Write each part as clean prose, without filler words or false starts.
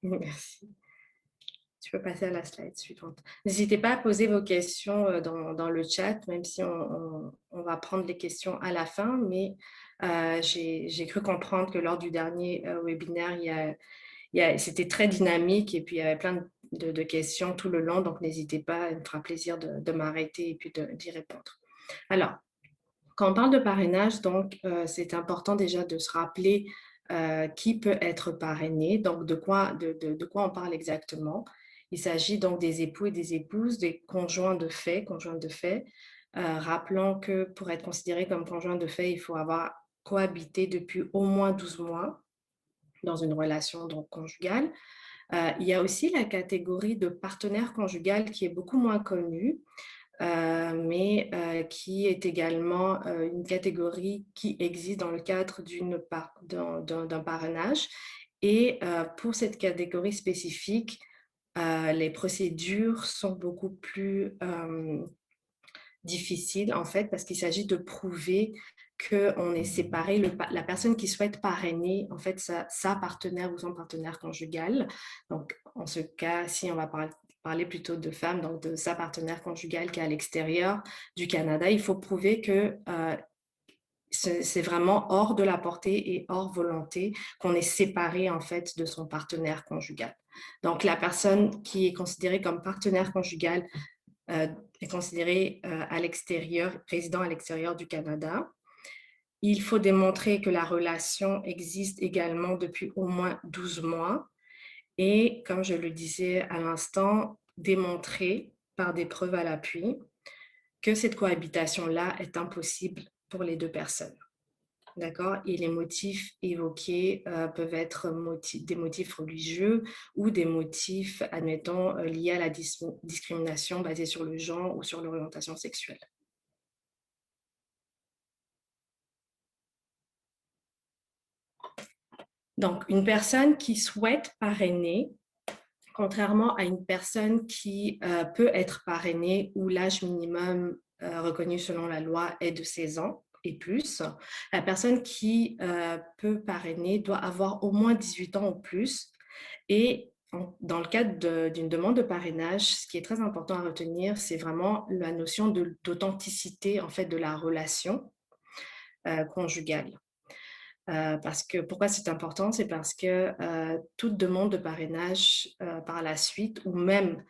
Merci. Tu peux passer à la slide suivante. N'hésitez pas à poser vos questions dans le chat, même si on va prendre les questions à la fin, mais j'ai cru comprendre que lors du dernier webinaire, c'était très dynamique et puis il y avait plein de questions tout le long, donc n'hésitez pas, il me fera plaisir de m'arrêter et puis d'y répondre. Alors, quand on parle de parrainage, donc c'est important déjà de se rappeler qui peut être parrainé, donc de quoi on parle exactement. Il s'agit donc des époux et des épouses, des conjoints de fait, rappelant que pour être considéré comme conjoint de fait, il faut avoir cohabité depuis au moins 12 mois dans une relation donc conjugale. Il y a aussi la catégorie de partenaire conjugal qui est beaucoup moins connue, mais qui est également une catégorie qui existe dans le cadre d'un parrainage. Et pour cette catégorie spécifique, les procédures sont beaucoup plus difficiles, en fait, parce qu'il s'agit de prouver qu'on est séparé. La personne qui souhaite parrainer, en fait, sa partenaire ou son partenaire conjugal. Donc, en ce cas, si on va parler plutôt de femme, donc de sa partenaire conjugale qui est à l'extérieur du Canada, il faut prouver que c'est vraiment hors de la portée et hors volonté qu'on est séparé en fait de son partenaire conjugal. Donc la personne qui est considérée comme partenaire conjugal est considérée à l'extérieur, résident à l'extérieur du Canada. Il faut démontrer que la relation existe également depuis au moins 12 mois et, comme je le disais à l'instant, démontrer par des preuves à l'appui que cette cohabitation-là est impossible pour les deux personnes. D'accord? Et les motifs évoqués peuvent être des motifs religieux ou des motifs, admettons, liés à la discrimination basée sur le genre ou sur l'orientation sexuelle. Donc, une personne qui souhaite parrainer, contrairement à une personne qui peut être parrainée où l'âge minimum reconnu selon la loi est de 16 ans et plus, la personne qui peut parrainer doit avoir au moins 18 ans ou plus. Et dans le cadre d'une demande de parrainage, ce qui est très important à retenir, c'est vraiment la notion d'authenticité en fait de la relation conjugale. Parce que pourquoi c'est important? C'est parce que toute demande de parrainage par la suite, ou même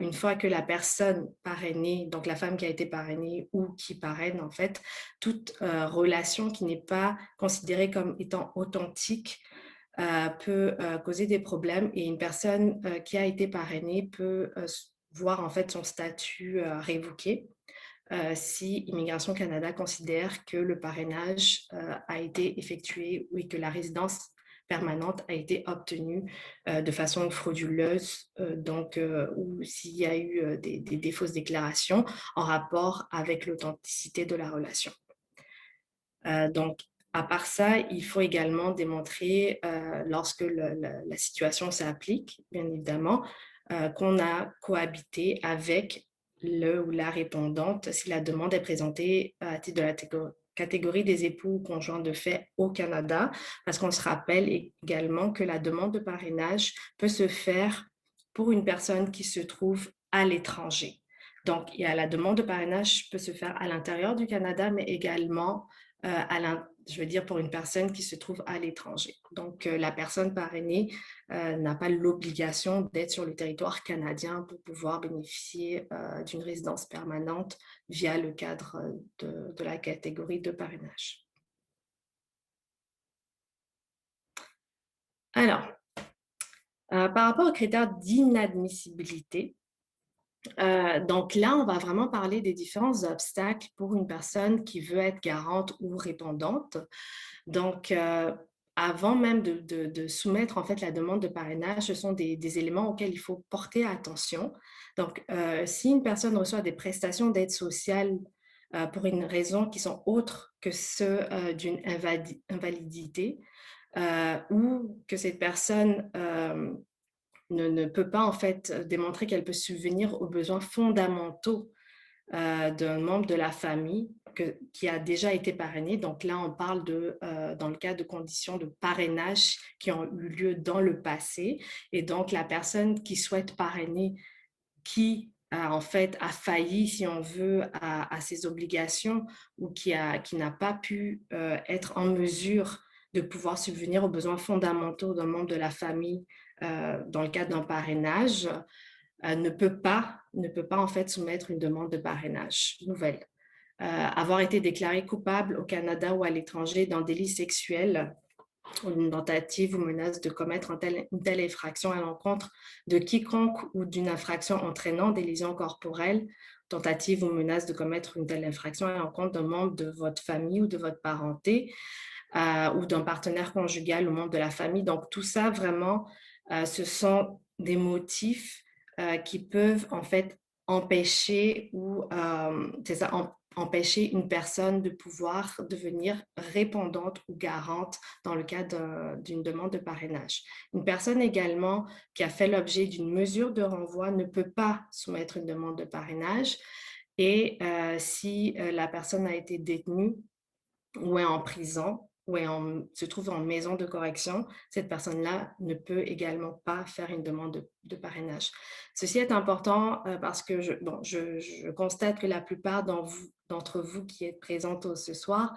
une fois que la personne parrainée, donc la femme qui a été parrainée ou qui parraine en fait, toute relation qui n'est pas considérée comme étant authentique peut causer des problèmes et une personne qui a été parrainée peut voir en fait son statut révoqué si Immigration Canada considère que le parrainage a été effectué et que la résidence permanente a été obtenue de façon frauduleuse, ou s'il y a eu des fausses déclarations en rapport avec l'authenticité de la relation. Donc, à part ça, il faut également démontrer, lorsque la situation s'applique, bien évidemment, qu'on a cohabité avec le ou la répondante si la demande est présentée à titre de la catégorie des époux ou conjoints de fait au Canada, parce qu'on se rappelle également que la demande de parrainage peut se faire pour une personne qui se trouve à l'étranger. Donc, il y a la demande de parrainage peut se faire à l'intérieur du Canada, mais également je veux dire pour une personne qui se trouve à l'étranger. Donc, la personne parrainée n'a pas l'obligation d'être sur le territoire canadien pour pouvoir bénéficier d'une résidence permanente via le cadre de la catégorie de parrainage. Alors, par rapport aux critères d'inadmissibilité, donc là, on va vraiment parler des différents obstacles pour une personne qui veut être garante ou répondante. Donc, avant même de soumettre en fait la demande de parrainage, ce sont des éléments auxquels il faut porter attention. Donc, si une personne reçoit des prestations d'aide sociale pour une raison qui sont autres que ceux d'une invalidité, ou que cette personne ne peut pas en fait démontrer qu'elle peut subvenir aux besoins fondamentaux d'un membre de la famille, qui a déjà été parrainé. Donc là, on parle dans le cas de conditions de parrainage qui ont eu lieu dans le passé. Et donc, la personne qui souhaite parrainer, qui en fait a failli, si on veut, à ses obligations ou qui n'a pas pu être en mesure de pouvoir subvenir aux besoins fondamentaux d'un membre de la famille dans le cadre d'un parrainage, ne peut pas en fait soumettre une demande de parrainage nouvelle. Avoir été déclaré coupable au Canada ou à l'étranger d'un délit sexuel ou d'une tentative ou menace de commettre une telle infraction à l'encontre de quiconque ou d'une infraction entraînant des lésions corporelles, tentative ou menace de commettre une telle infraction à l'encontre d'un membre de votre famille ou de votre parenté ou d'un partenaire conjugal ou membre de la famille. Donc, tout ça, vraiment, ce sont des motifs qui peuvent, en fait, empêcher empêcher une personne de pouvoir devenir répondante ou garante dans le cadre d'une demande de parrainage. Une personne également qui a fait l'objet d'une mesure de renvoi ne peut pas soumettre une demande de parrainage et si la personne a été détenue ou est en prison ou se trouve en maison de correction, cette personne-là ne peut également pas faire une demande de parrainage. Ceci est important parce que je constate que la plupart d'entre vous qui êtes présentes ce soir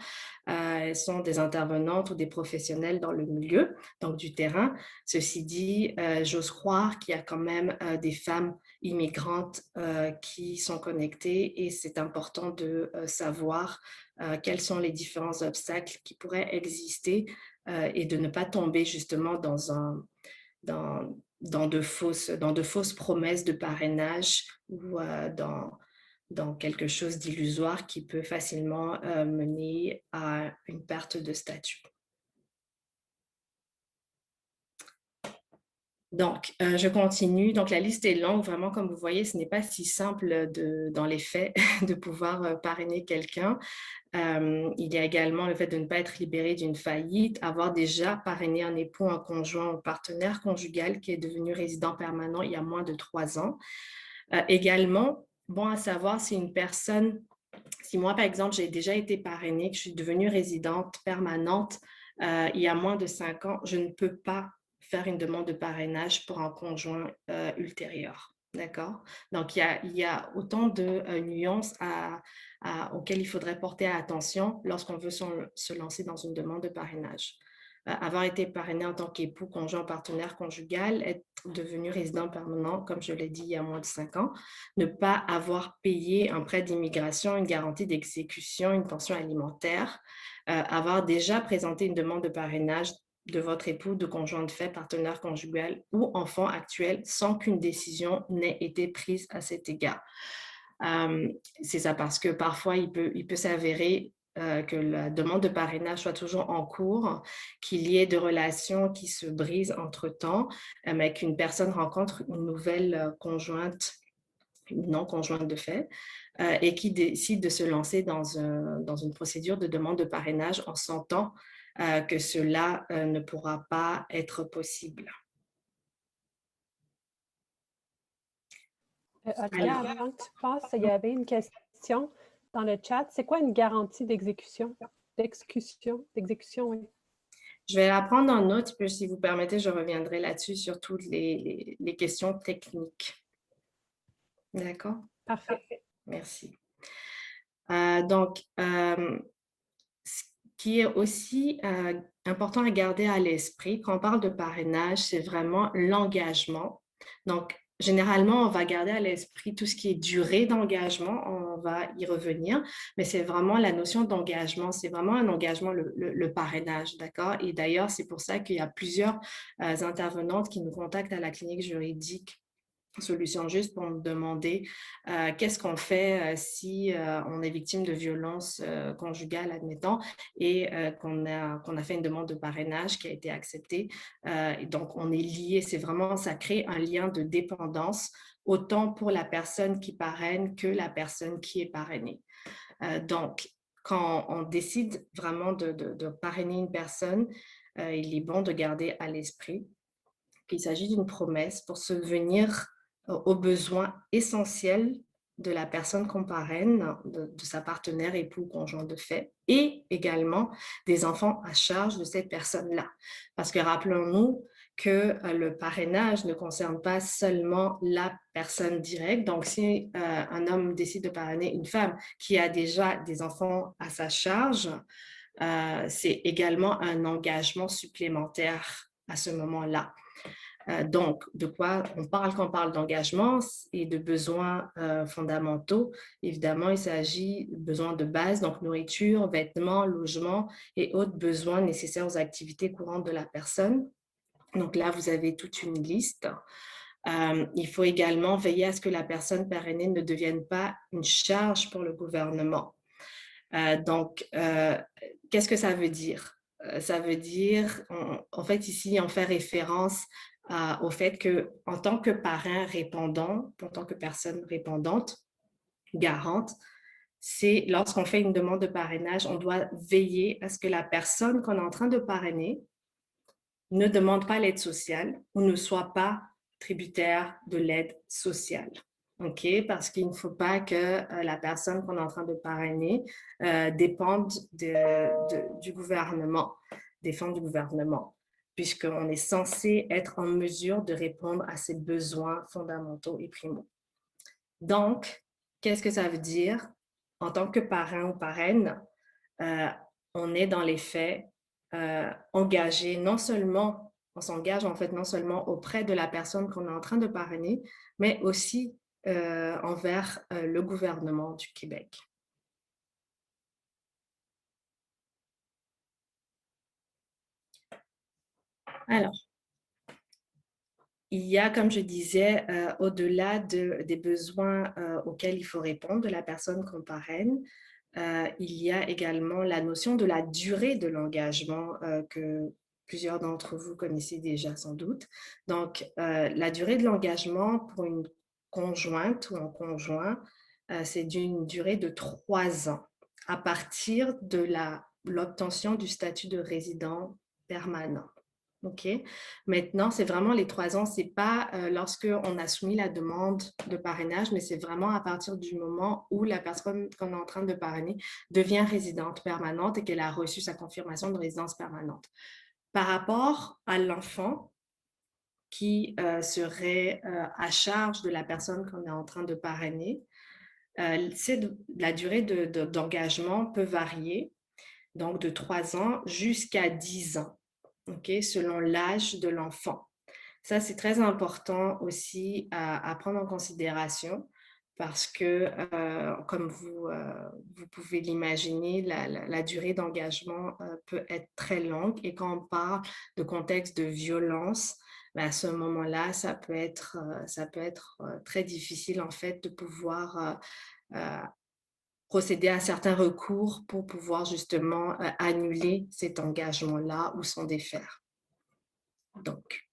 sont des intervenantes ou des professionnels dans le milieu, donc du terrain. Ceci dit, j'ose croire qu'il y a quand même des femmes immigrantes qui sont connectées et c'est important de savoir quels sont les différents obstacles qui pourraient exister et de ne pas tomber justement dans de fausses promesses de parrainage ou dans quelque chose d'illusoire qui peut facilement mener à une perte de statut. Donc, je continue. Donc, la liste est longue. Vraiment, comme vous voyez, ce n'est pas si simple dans les faits de pouvoir parrainer quelqu'un. Il y a également le fait de ne pas être libéré d'une faillite, avoir déjà parrainé un époux, un conjoint ou partenaire conjugal qui est devenu résident permanent il y a moins de 3 ans. Également, bon à savoir si une personne, si moi, par exemple, j'ai déjà été parrainée, que je suis devenue résidente permanente il y a moins de 5 ans, je ne peux pas faire une demande de parrainage pour un conjoint ultérieur. D'accord? Donc, il y a autant de nuances auxquelles il faudrait porter attention lorsqu'on veut se lancer dans une demande de parrainage. Avoir été parrainé en tant qu'époux, conjoint, partenaire conjugal, être devenu résident permanent, comme je l'ai dit, il y a moins de 5 ans, ne pas avoir payé un prêt d'immigration, une garantie d'exécution, une pension alimentaire, avoir déjà présenté une demande de parrainage de votre époux, de conjoint de fait, partenaire conjugal ou enfant actuel sans qu'une décision n'ait été prise à cet égard. C'est ça parce que parfois, il peut s'avérer que la demande de parrainage soit toujours en cours, qu'il y ait de relations qui se brisent entre-temps, mais qu'une personne rencontre une nouvelle conjointe, non conjointe de fait, et qui décide de se lancer dans une procédure de demande de parrainage en sentant que cela ne pourra pas être possible. Olga, avant que tu passes, il y avait une question dans le chat. C'est quoi une garantie d'exécution? D'exécution, oui. Je vais la prendre en note, puis si vous permettez, je reviendrai là-dessus sur toutes les questions techniques. D'accord? Parfait. Merci. Donc, ce qui est aussi important à garder à l'esprit quand on parle de parrainage, c'est vraiment l'engagement. Donc, généralement, on va garder à l'esprit tout ce qui est durée d'engagement, on va y revenir, mais c'est vraiment la notion d'engagement, c'est vraiment un engagement, le parrainage, d'accord? Et d'ailleurs, c'est pour ça qu'il y a plusieurs intervenantes qui nous contactent à la clinique juridique Solution Juste pour me demander qu'est-ce qu'on fait si on est victime de violences conjugales, admettons, et qu'on a fait une demande de parrainage qui a été acceptée. Et donc, on est lié, c'est vraiment, ça crée un lien de dépendance, autant pour la personne qui parraine que la personne qui est parrainée. Donc, quand on décide vraiment de parrainer une personne, il est bon de garder à l'esprit qu'il s'agit d'une promesse pour subvenir aux besoins essentiels de la personne qu'on parraine, de sa partenaire, époux, conjoint de fait, et également des enfants à charge de cette personne-là. Parce que rappelons-nous que le parrainage ne concerne pas seulement la personne directe. Donc, si un homme décide de parrainer une femme qui a déjà des enfants à sa charge, c'est également un engagement supplémentaire à ce moment-là. Donc, de quoi on parle quand on parle d'engagement et de besoins fondamentaux? Évidemment, il s'agit de besoins de base, donc nourriture, vêtements, logement et autres besoins nécessaires aux activités courantes de la personne. Donc là, vous avez toute une liste. Il faut également veiller à ce que la personne parrainée ne devienne pas une charge pour le gouvernement. Donc, qu'est-ce que ça veut dire? Ça veut dire, en fait, ici, on fait référence au fait que, en tant que parrain répondant, en tant que personne répondante, garante, c'est lorsqu'on fait une demande de parrainage, on doit veiller à ce que la personne qu'on est en train de parrainer ne demande pas l'aide sociale ou ne soit pas tributaire de l'aide sociale. OK? Parce qu'il ne faut pas que la personne qu'on est en train de parrainer dépende du gouvernement, des fonds du gouvernement, puisqu'on est censé être en mesure de répondre à ses besoins fondamentaux et primaux. Donc, qu'est-ce que ça veut dire? En tant que parrain ou parraine, on est dans les faits engagé non seulement, on s'engage en fait non seulement auprès de la personne qu'on est en train de parrainer, mais aussi envers le gouvernement du Québec. Alors, il y a, comme je disais, au-delà des besoins auxquels il faut répondre de la personne qu'on parraine, il y a également la notion de la durée de l'engagement que plusieurs d'entre vous connaissez déjà sans doute. Donc, la durée de l'engagement pour une conjointe ou un conjoint, c'est d'une durée de 3 ans à partir de l'obtention du statut de résident permanent. OK. Maintenant, c'est vraiment les 3 ans. C'est pas lorsque on a soumis la demande de parrainage, mais c'est vraiment à partir du moment où la personne qu'on est en train de parrainer devient résidente permanente et qu'elle a reçu sa confirmation de résidence permanente. Par rapport à l'enfant qui serait à charge de la personne qu'on est en train de parrainer, la durée d'engagement peut varier, donc de 3 ans jusqu'à 10 ans. Okay, selon l'âge de l'enfant. Ça, c'est très important aussi à prendre en considération parce que, comme vous pouvez l'imaginer, la durée d'engagement peut être très longue et quand on parle de contexte de violence, ben, à ce moment-là, ça peut être très difficile en fait de pouvoir procéder à certains recours pour pouvoir justement annuler cet engagement-là ou s'en défaire. Donc,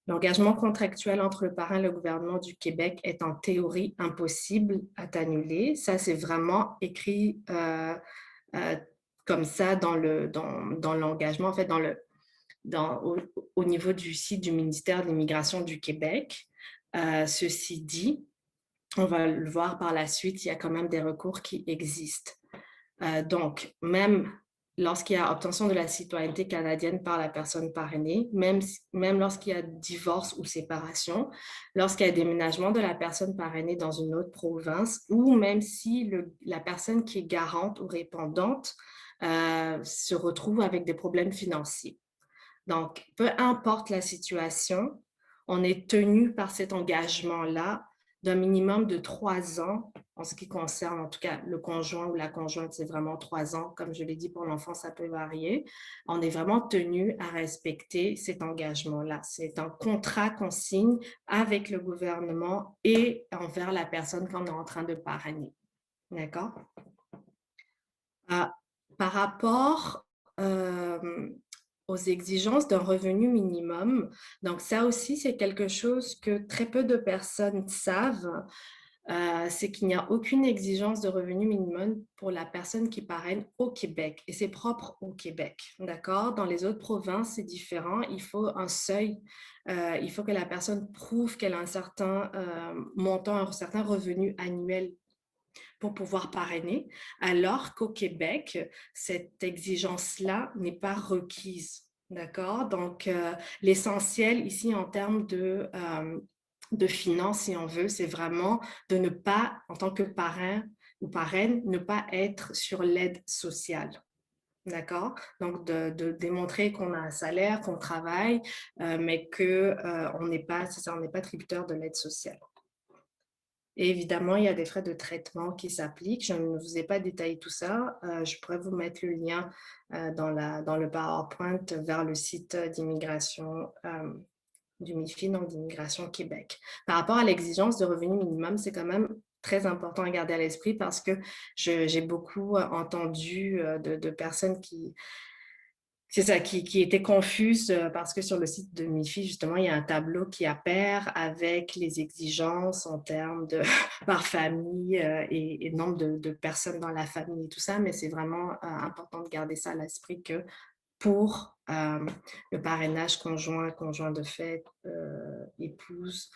l'engagement contractuel entre le parrain et le gouvernement du Québec est en théorie impossible à annuler. Ça, c'est vraiment écrit comme ça dans l'engagement, en fait, au niveau du site du ministère de l'Immigration du Québec. Ceci dit, on va le voir par la suite, il y a quand même des recours qui existent. Donc, même lorsqu'il y a obtention de la citoyenneté canadienne par la personne parrainée, même lorsqu'il y a divorce ou séparation, lorsqu'il y a déménagement de la personne parrainée dans une autre province, ou même si la personne qui est garante ou répondante se retrouve avec des problèmes financiers. Donc, peu importe la situation, on est tenu par cet engagement-là d'un minimum de 3 ans en ce qui concerne, en tout cas, le conjoint ou la conjointe, c'est vraiment 3 ans. Comme je l'ai dit, pour l'enfant, ça peut varier. On est vraiment tenu à respecter cet engagement-là. C'est un contrat qu'on signe avec le gouvernement et envers la personne qu'on est en train de parrainer. D'accord? Par rapport aux exigences d'un revenu minimum. Donc, ça aussi, c'est quelque chose que très peu de personnes savent. c'est qu'il n'y a aucune exigence de revenu minimum pour la personne qui parraine au Québec et c'est propre au Québec, d'accord? Dans les autres provinces, c'est différent. Il faut un seuil. Il faut que la personne prouve qu'elle a un certain montant, un certain revenu annuel pour pouvoir parrainer, alors qu'au Québec, cette exigence-là n'est pas requise. D'accord? Donc, l'essentiel ici en termes de finances, si on veut, c'est vraiment de ne pas, en tant que parrain ou parraine, ne pas être sur l'aide sociale. D'accord? Donc, de démontrer qu'on a un salaire, qu'on travaille, mais qu'on n'est pas, c'est ça, on n'est pas tributaire de l'aide sociale. Et évidemment, il y a des frais de traitement qui s'appliquent. Je ne vous ai pas détaillé tout ça. Je pourrais vous mettre le lien dans le PowerPoint vers le site d'immigration du MIFI, donc d'Immigration Québec. Par rapport à l'exigence de revenu minimum, c'est quand même très important à garder à l'esprit parce que j'ai beaucoup entendu de personnes c'est ça, qui était confuse parce que sur le site de MIFI, justement, il y a un tableau qui apparaît avec les exigences en termes de par famille et nombre de personnes dans la famille et tout ça, mais c'est vraiment important de garder ça à l'esprit que pour le parrainage conjoint, conjoint de fait, épouse,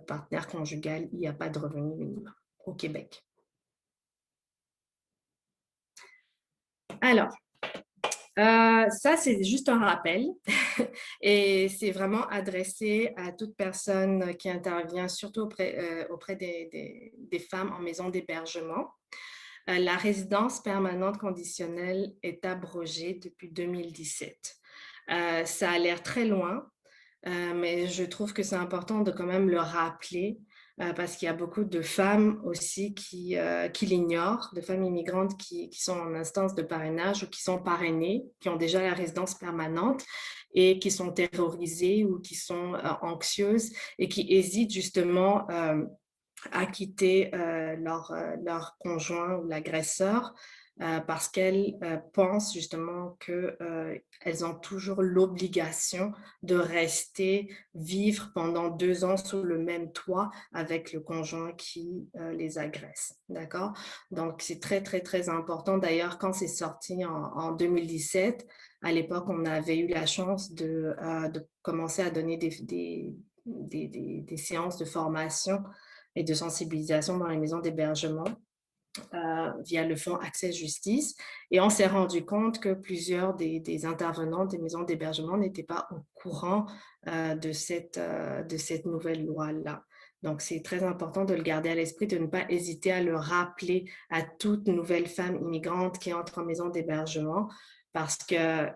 partenaire conjugal, il n'y a pas de revenu minimum au Québec. Alors, ça, c'est juste un rappel et c'est vraiment adressé à toute personne qui intervient, surtout auprès des femmes en maison d'hébergement. La résidence permanente conditionnelle est abrogée depuis 2017. Ça a l'air très loin, mais je trouve que c'est important de quand même le rappeler parce qu'il y a beaucoup de femmes aussi qui l'ignorent, de femmes immigrantes qui sont en instance de parrainage ou qui sont parrainées, qui ont déjà la résidence permanente et qui sont terrorisées ou qui sont anxieuses et qui hésitent justement à quitter leur conjoint ou l'agresseur parce qu'elles pensent justement qu'elles ont toujours l'obligation de rester vivre pendant 2 ans sous le même toit avec le conjoint qui les agresse. D'accord? Donc, c'est très, très, très important. D'ailleurs, quand c'est sorti en 2017, à l'époque, on avait eu la chance de commencer à donner des séances de formation et de sensibilisation dans les maisons d'hébergement via le fonds Accès Justice. Et on s'est rendu compte que plusieurs des intervenants des maisons d'hébergement n'étaient pas au courant de cette nouvelle loi-là. Donc, c'est très important de le garder à l'esprit, de ne pas hésiter à le rappeler à toute nouvelle femme immigrante qui entre en maison d'hébergement, parce que,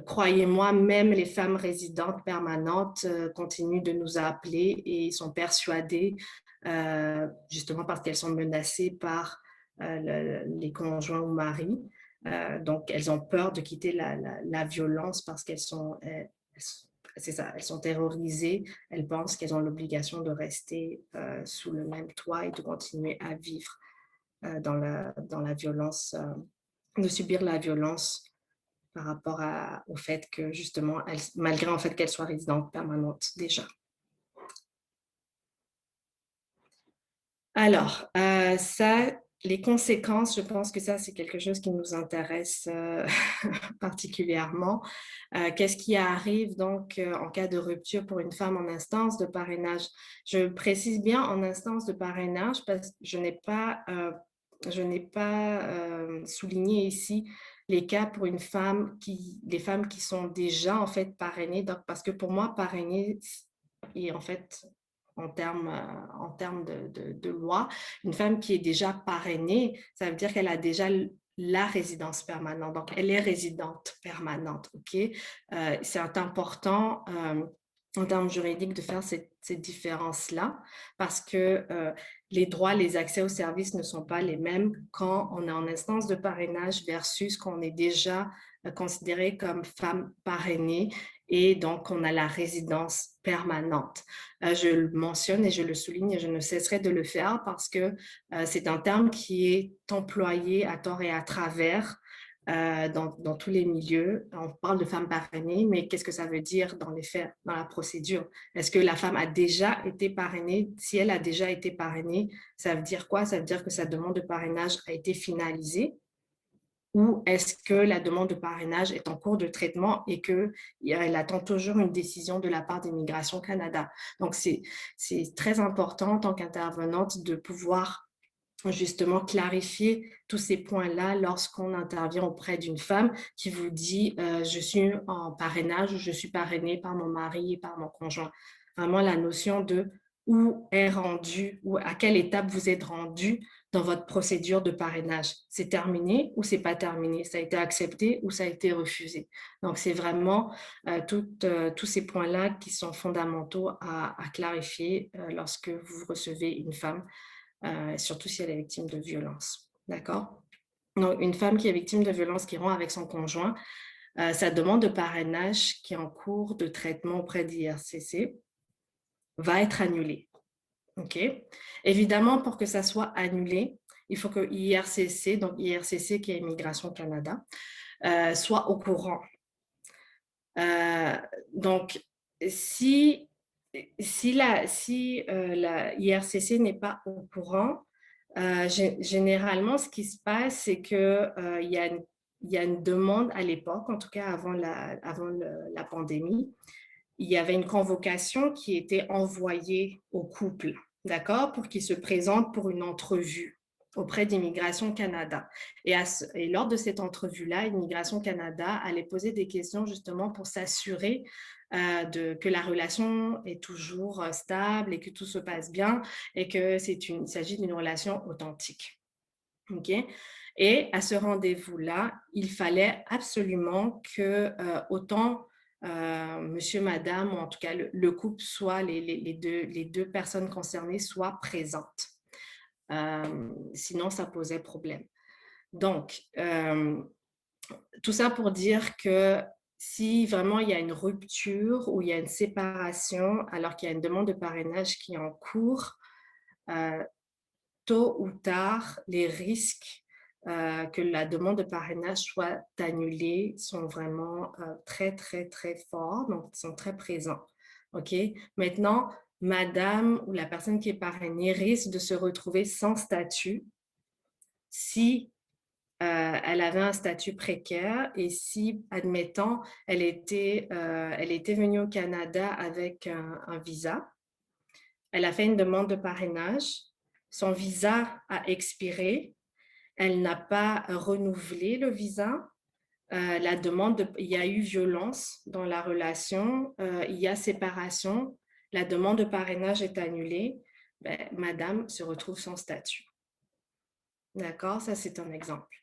croyez-moi, même les femmes résidentes permanentes continuent de nous appeler et sont persuadées, justement parce qu'elles sont menacées par les conjoints ou maris. Donc, elles ont peur de quitter la violence parce qu'elles sont, c'est ça, elles sont terrorisées. Elles pensent qu'elles ont l'obligation de rester sous le même toit et de continuer à vivre dans la violence, de subir la violence par rapport au fait que, justement, malgré en fait qu'elles soient résidentes permanentes déjà. Alors, ça, les conséquences, je pense que ça, c'est quelque chose qui nous intéresse particulièrement. Qu'est-ce qui arrive donc en cas de rupture pour une femme en instance de parrainage? Je précise bien en instance de parrainage parce que je n'ai pas souligné ici les cas pour des femmes qui sont déjà en fait parrainées. Donc, parce que pour moi, parrainer est en fait en termes de loi. Une femme qui est déjà parrainée, ça veut dire qu'elle a déjà la résidence permanente. Donc, elle est résidente permanente. OK? C'est important en termes juridiques de faire cette différence-là parce que les droits, les accès aux services ne sont pas les mêmes quand on est en instance de parrainage versus quand on est déjà considéré comme femme parrainée et donc on a la résidence permanente. Je le mentionne et je le souligne et je ne cesserai de le faire parce que c'est un terme qui est employé à tort et à travers dans tous les milieux. On parle de femmes parrainées, mais qu'est-ce que ça veut dire dans les faits, dans la procédure? Est-ce que la femme a déjà été parrainée? Si elle a déjà été parrainée, ça veut dire quoi? Ça veut dire que sa demande de parrainage a été finalisée, ou est-ce que la demande de parrainage est en cours de traitement et qu'elle attend toujours une décision de la part d'Immigration Canada? Donc, c'est très important en tant qu'intervenante de pouvoir justement clarifier tous ces points-là lorsqu'on intervient auprès d'une femme qui vous dit je suis en parrainage ou je suis parrainée par mon mari et par mon conjoint. Vraiment la notion de où est rendu ou à quelle étape vous êtes rendu dans votre procédure de parrainage. C'est terminé ou c'est pas terminé? Ça a été accepté ou ça a été refusé? Donc, c'est vraiment tous ces points-là qui sont fondamentaux à clarifier lorsque vous recevez une femme surtout si elle est victime de violence. D'accord? Donc, une femme qui est victime de violence qui rompt avec son conjoint, sa demande de parrainage qui est en cours de traitement auprès d'IRCC va être annulée. OK? Évidemment, pour que ça soit annulé, il faut que IRCC, donc IRCC qui est Immigration Canada, soit au courant. Donc, si la IRCC n'est pas au courant, généralement, ce qui se passe, c'est qu'il y a une demande à l'époque, en tout cas avant la pandémie, il y avait une convocation qui était envoyée au couple, d'accord, pour qu'ils se présentent pour une entrevue auprès d'Immigration Canada. Et lors de cette entrevue-là, Immigration Canada allait poser des questions justement pour s'assurer que la relation est toujours stable et que tout se passe bien et qu'il s'agit d'une relation authentique. Okay? Et à ce rendez-vous-là, il fallait absolument que autant monsieur, madame, ou en tout cas le couple soit, les deux personnes concernées soient présentes. Sinon, ça posait problème. Donc, tout ça pour dire que si vraiment il y a une rupture ou il y a une séparation alors qu'il y a une demande de parrainage qui est en cours, tôt ou tard, les risques que la demande de parrainage soit annulée sont vraiment très, très, très forts, donc ils sont très présents. OK? Maintenant, madame ou la personne qui est parrainée risque de se retrouver sans statut si elle avait un statut précaire et si, admettons, elle était venue au Canada avec un visa, elle a fait une demande de parrainage, son visa a expiré, elle n'a pas renouvelé le visa, il y a eu violence dans la relation, il y a séparation, la demande de parrainage est annulée, ben, madame se retrouve sans statut. D'accord? Ça, c'est un exemple.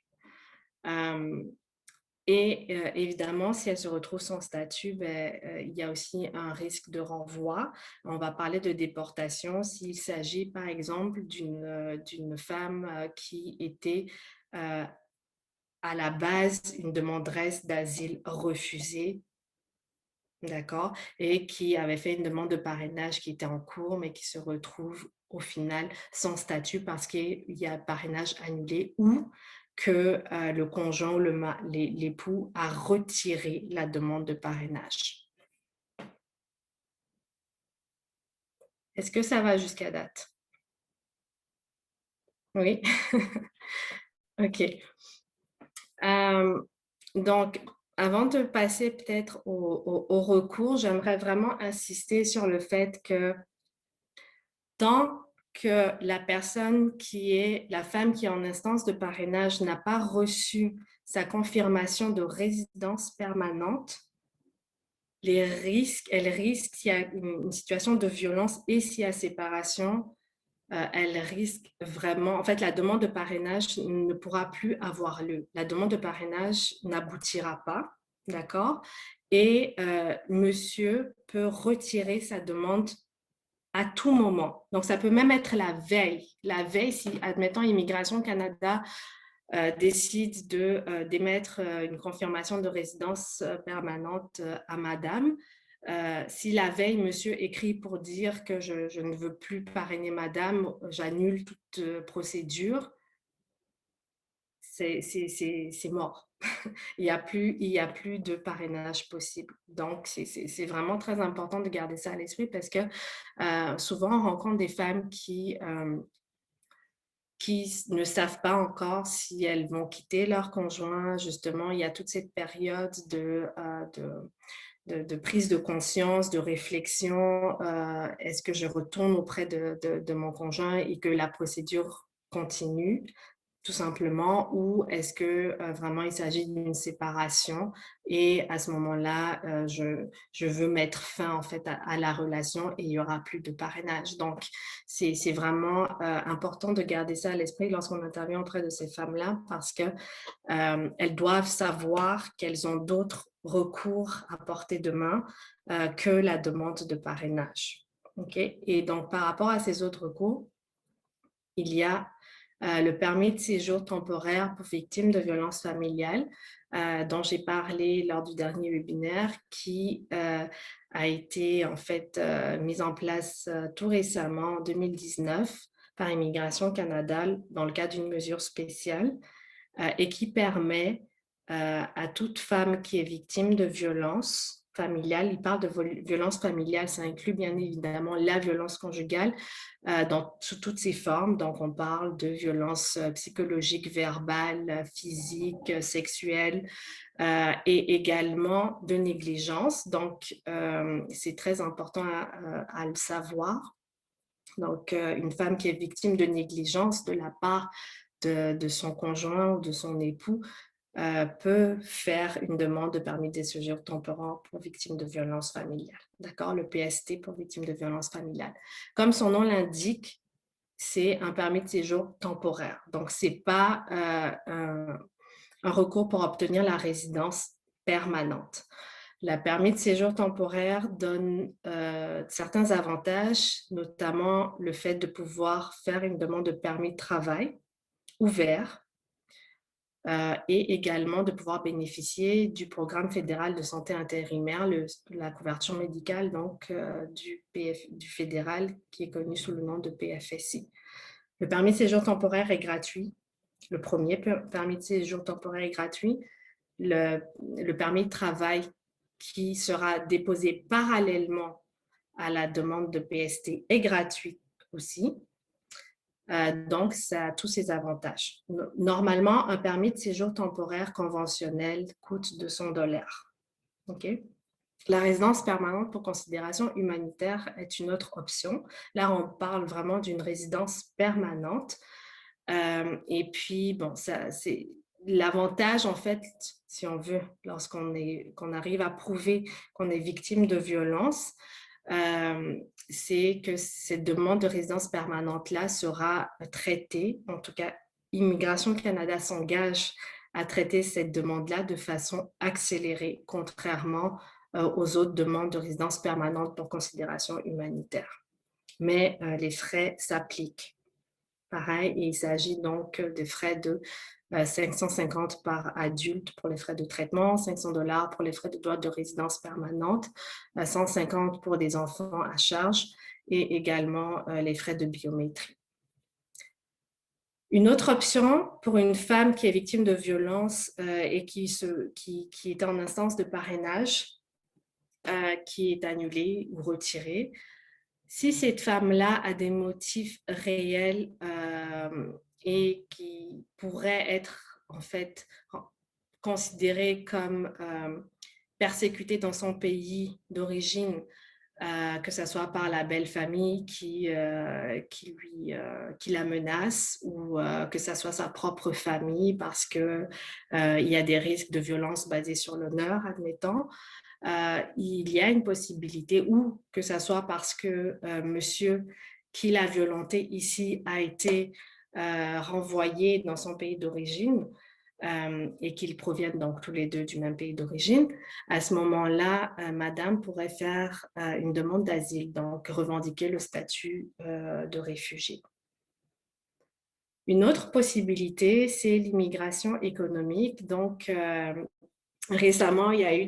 Évidemment, si elle se retrouve sans statut, il y a aussi un risque de renvoi. On va parler de déportation s'il s'agit, par exemple, d'une femme qui était à la base une demanderesse d'asile refusée, d'accord, et qui avait fait une demande de parrainage qui était en cours, mais qui se retrouve au final sans statut parce qu'il y a parrainage annulé ou que le conjoint ou l'époux a retiré la demande de parrainage. Est-ce que ça va jusqu'à date? Oui? OK. Donc, avant de passer peut-être au recours, j'aimerais vraiment insister sur le fait que tant que la femme qui est en instance de parrainage n'a pas reçu sa confirmation de résidence permanente, elle risque, s'il y a une situation de violence et s'il y a séparation, elle risque vraiment, en fait, la demande de parrainage ne pourra plus avoir lieu. La demande de parrainage n'aboutira pas, d'accord? Et monsieur peut retirer sa demande à tout moment. Donc, ça peut même être la veille. La veille, si, admettons, Immigration Canada décide d'émettre une confirmation de résidence permanente à madame, si la veille, monsieur écrit pour dire que je ne veux plus parrainer madame, j'annule toute procédure, c'est mort. il y a plus de parrainage possible. Donc, c'est vraiment très important de garder ça à l'esprit parce que souvent, on rencontre des femmes qui ne savent pas encore si elles vont quitter leur conjoint. Justement, il y a toute cette période de prise de conscience, de réflexion. Est-ce que je retourne auprès de mon conjoint et que la procédure continue? Tout simplement, ou est-ce que vraiment il s'agit d'une séparation et à ce moment-là, je veux mettre fin en fait à la relation et il y aura plus de parrainage. Donc, c'est vraiment important de garder ça à l'esprit lorsqu'on intervient auprès de ces femmes-là parce que elles doivent savoir qu'elles ont d'autres recours à portée de main que la demande de parrainage. OK? Et donc, par rapport à ces autres recours, il y a le permis de séjour temporaire pour victimes de violences familiales, dont j'ai parlé lors du dernier webinaire, qui a été en fait mis en place tout récemment en 2019 par Immigration Canada dans le cadre d'une mesure spéciale et qui permet à toute femme qui est victime de violences familiales, il parle de violence familiale, ça inclut bien évidemment la violence conjugale sous toutes ses formes. Donc, on parle de violence psychologique, verbale, physique, sexuelle et également de négligence. Donc, c'est très important à le savoir. Donc, une femme qui est victime de négligence de la part de son conjoint ou de son époux peut faire une demande de permis de séjour temporaire pour victime de violences familiales. D'accord? Le PST pour victime de violences familiales. Comme son nom l'indique, c'est un permis de séjour temporaire. Donc, ce n'est pas un recours pour obtenir la résidence permanente. Le permis de séjour temporaire donne certains avantages, notamment le fait de pouvoir faire une demande de permis de travail ouvert et également de pouvoir bénéficier du programme fédéral de santé intérimaire, la couverture médicale donc, du fédéral qui est connu sous le nom de PFSI. Le permis de séjour temporaire est gratuit. Le premier permis de séjour temporaire est gratuit. Le permis de travail qui sera déposé parallèlement à la demande de PST est gratuit aussi. Donc, ça a tous ses avantages. Normalement, un permis de séjour temporaire conventionnel coûte 200 $. OK? La résidence permanente pour considération humanitaire est une autre option. Là, on parle vraiment d'une résidence permanente. Et puis, bon, c'est l'avantage, en fait, si on veut, qu'on arrive à prouver qu'on est victime de violence, c'est que cette demande de résidence permanente-là sera traitée. En tout cas, Immigration Canada s'engage à traiter cette demande-là de façon accélérée, contrairement aux autres demandes de résidence permanente pour considération humanitaire. Mais les frais s'appliquent. Pareil, il s'agit donc de frais de 550 par adulte pour les frais de traitement, 500 $ pour les frais de droit de résidence permanente, 150 pour des enfants à charge et également les frais de biométrie. Une autre option pour une femme qui est victime de violence et qui est en instance de parrainage, qui est annulée ou retirée, si cette femme-là a des motifs réels et qui pourraient être en fait considérée comme persécutée dans son pays d'origine, que ce soit par la belle famille qui la menace ou que ce soit sa propre famille parce qu'il y a des risques de violence basés sur l'honneur, admettons. Il y a une possibilité, ou que ce soit parce que monsieur qui l'a violenté ici a été renvoyé dans son pays d'origine et qu'ils proviennent donc tous les deux du même pays d'origine, à ce moment-là, madame pourrait faire une demande d'asile, donc revendiquer le statut de réfugié. Une autre possibilité, c'est l'immigration économique. Donc, récemment, il y a eu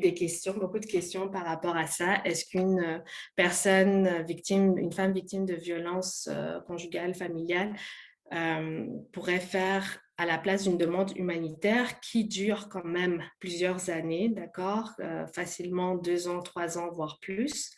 beaucoup de questions par rapport à ça. Est-ce qu'une personne victime, une femme victime de violences conjugales, familiales, pourrait faire à la place d'une demande humanitaire qui dure quand même plusieurs années, d'accord, facilement 2 ans, 3 ans, voire plus,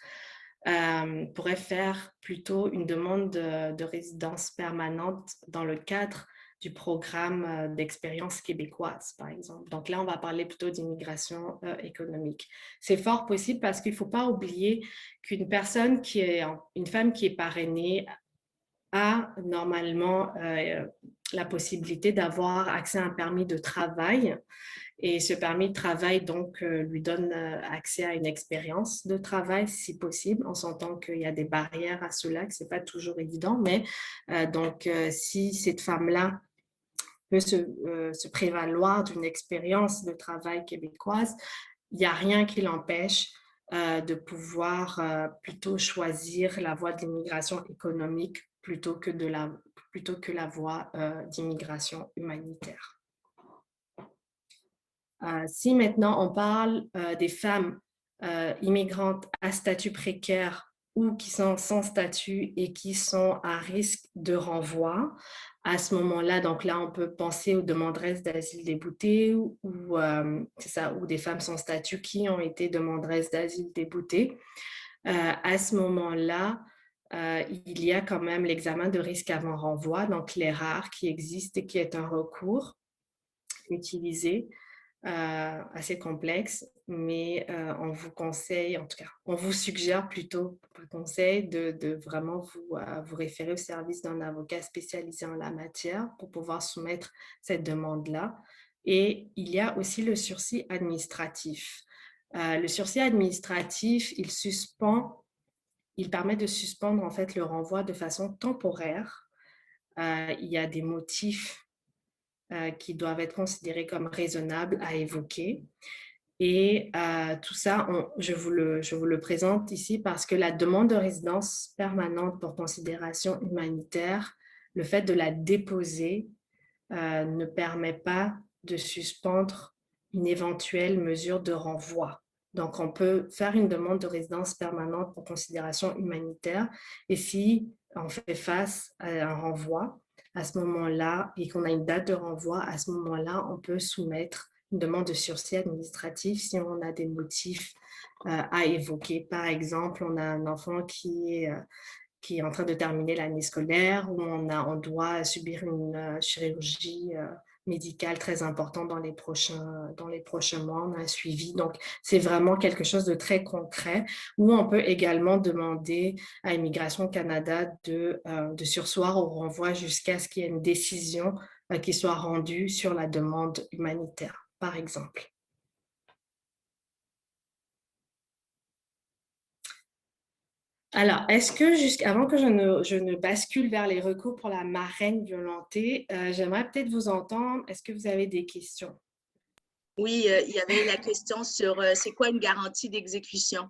pourrait faire plutôt une demande de résidence permanente dans le cadre du programme d'expérience québécoise, par exemple. Donc là, on va parler plutôt d'immigration économique. C'est fort possible parce qu'il ne faut pas oublier qu'une personne une femme qui est parrainée a normalement la possibilité d'avoir accès à un permis de travail. Et ce permis de travail, donc, lui donne accès à une expérience de travail, si possible. On s'entend qu'il y a des barrières à cela, que ce n'est pas toujours évident. Mais donc, si cette femme-là peut se prévaloir d'une expérience de travail québécoise, il n'y a rien qui l'empêche de pouvoir plutôt choisir la voie de l'immigration économique plutôt que la voie d'immigration humanitaire. Si maintenant on parle des femmes immigrantes à statut précaire ou qui sont sans statut et qui sont à risque de renvoi, à ce moment-là, donc là, on peut penser aux demanderesses d'asile déboutées ou des femmes sans statut qui ont été demanderesses d'asile déboutées. À ce moment-là, il y a quand même l'examen de risque avant renvoi, donc l'ERAR qui existe et qui est un recours utilisé assez complexe, mais on vous conseille, en tout cas, on vous suggère plutôt, par conseil, de vraiment vous référer au service d'un avocat spécialisé en la matière pour pouvoir soumettre cette demande-là. Et il y a aussi le sursis administratif. Le sursis administratif, il permet de suspendre en fait le renvoi de façon temporaire. Il y a des motifs qui doivent être considérés comme raisonnables à évoquer. Et tout ça, je vous le présente ici parce que la demande de résidence permanente pour considération humanitaire, le fait de la déposer ne permet pas de suspendre une éventuelle mesure de renvoi. Donc, on peut faire une demande de résidence permanente pour considération humanitaire et si on fait face à un renvoi, à ce moment-là, et qu'on a une date de renvoi, à ce moment-là, on peut soumettre une demande de sursis administratif si on a des motifs à évoquer. Par exemple, on a un enfant qui est en train de terminer l'année scolaire, où on doit subir une chirurgie médicale très importante dans les prochains mois, on a un suivi. Donc, c'est vraiment quelque chose de très concret où on peut également demander à Immigration Canada de surseoir au renvoi jusqu'à ce qu'il y ait une décision qui soit rendue sur la demande humanitaire, par exemple. Alors, est-ce que avant que je ne bascule vers les recours pour la marraine violentée, j'aimerais peut-être vous entendre. Est-ce que vous avez des questions? Oui, il y avait la question sur c'est quoi une garantie d'exécution?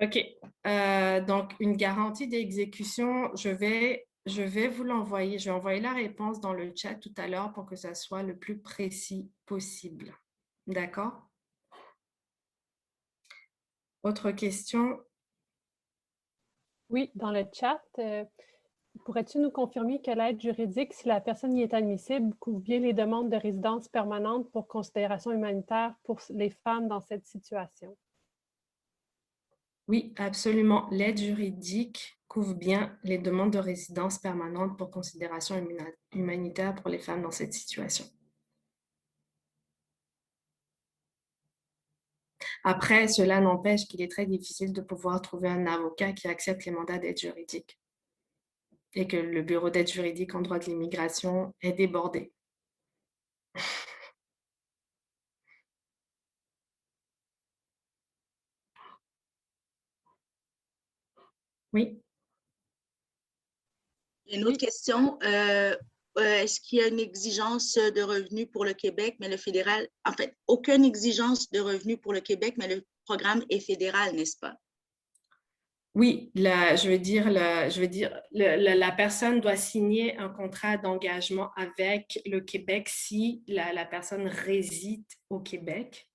OK. Donc, une garantie d'exécution, je vais vous l'envoyer. Je vais envoyer la réponse dans le chat tout à l'heure pour que ça soit le plus précis possible. D'accord? Autre question? Oui, dans le chat, pourrais-tu nous confirmer que l'aide juridique, si la personne y est admissible, couvre bien les demandes de résidence permanente pour considération humanitaire pour les femmes dans cette situation? Oui, absolument. L'aide juridique couvre bien les demandes de résidence permanente pour considération humanitaire pour les femmes dans cette situation. Après, cela n'empêche qu'il est très difficile de pouvoir trouver un avocat qui accepte les mandats d'aide juridique et que le bureau d'aide juridique en droit de l'immigration est débordé. Oui. Une autre question. Est-ce qu'il y a une exigence de revenus pour le Québec, mais le fédéral, en fait, aucune exigence de revenus pour le Québec, mais le programme est fédéral, n'est-ce pas? Oui, la personne doit signer un contrat d'engagement avec le Québec si la personne réside au Québec.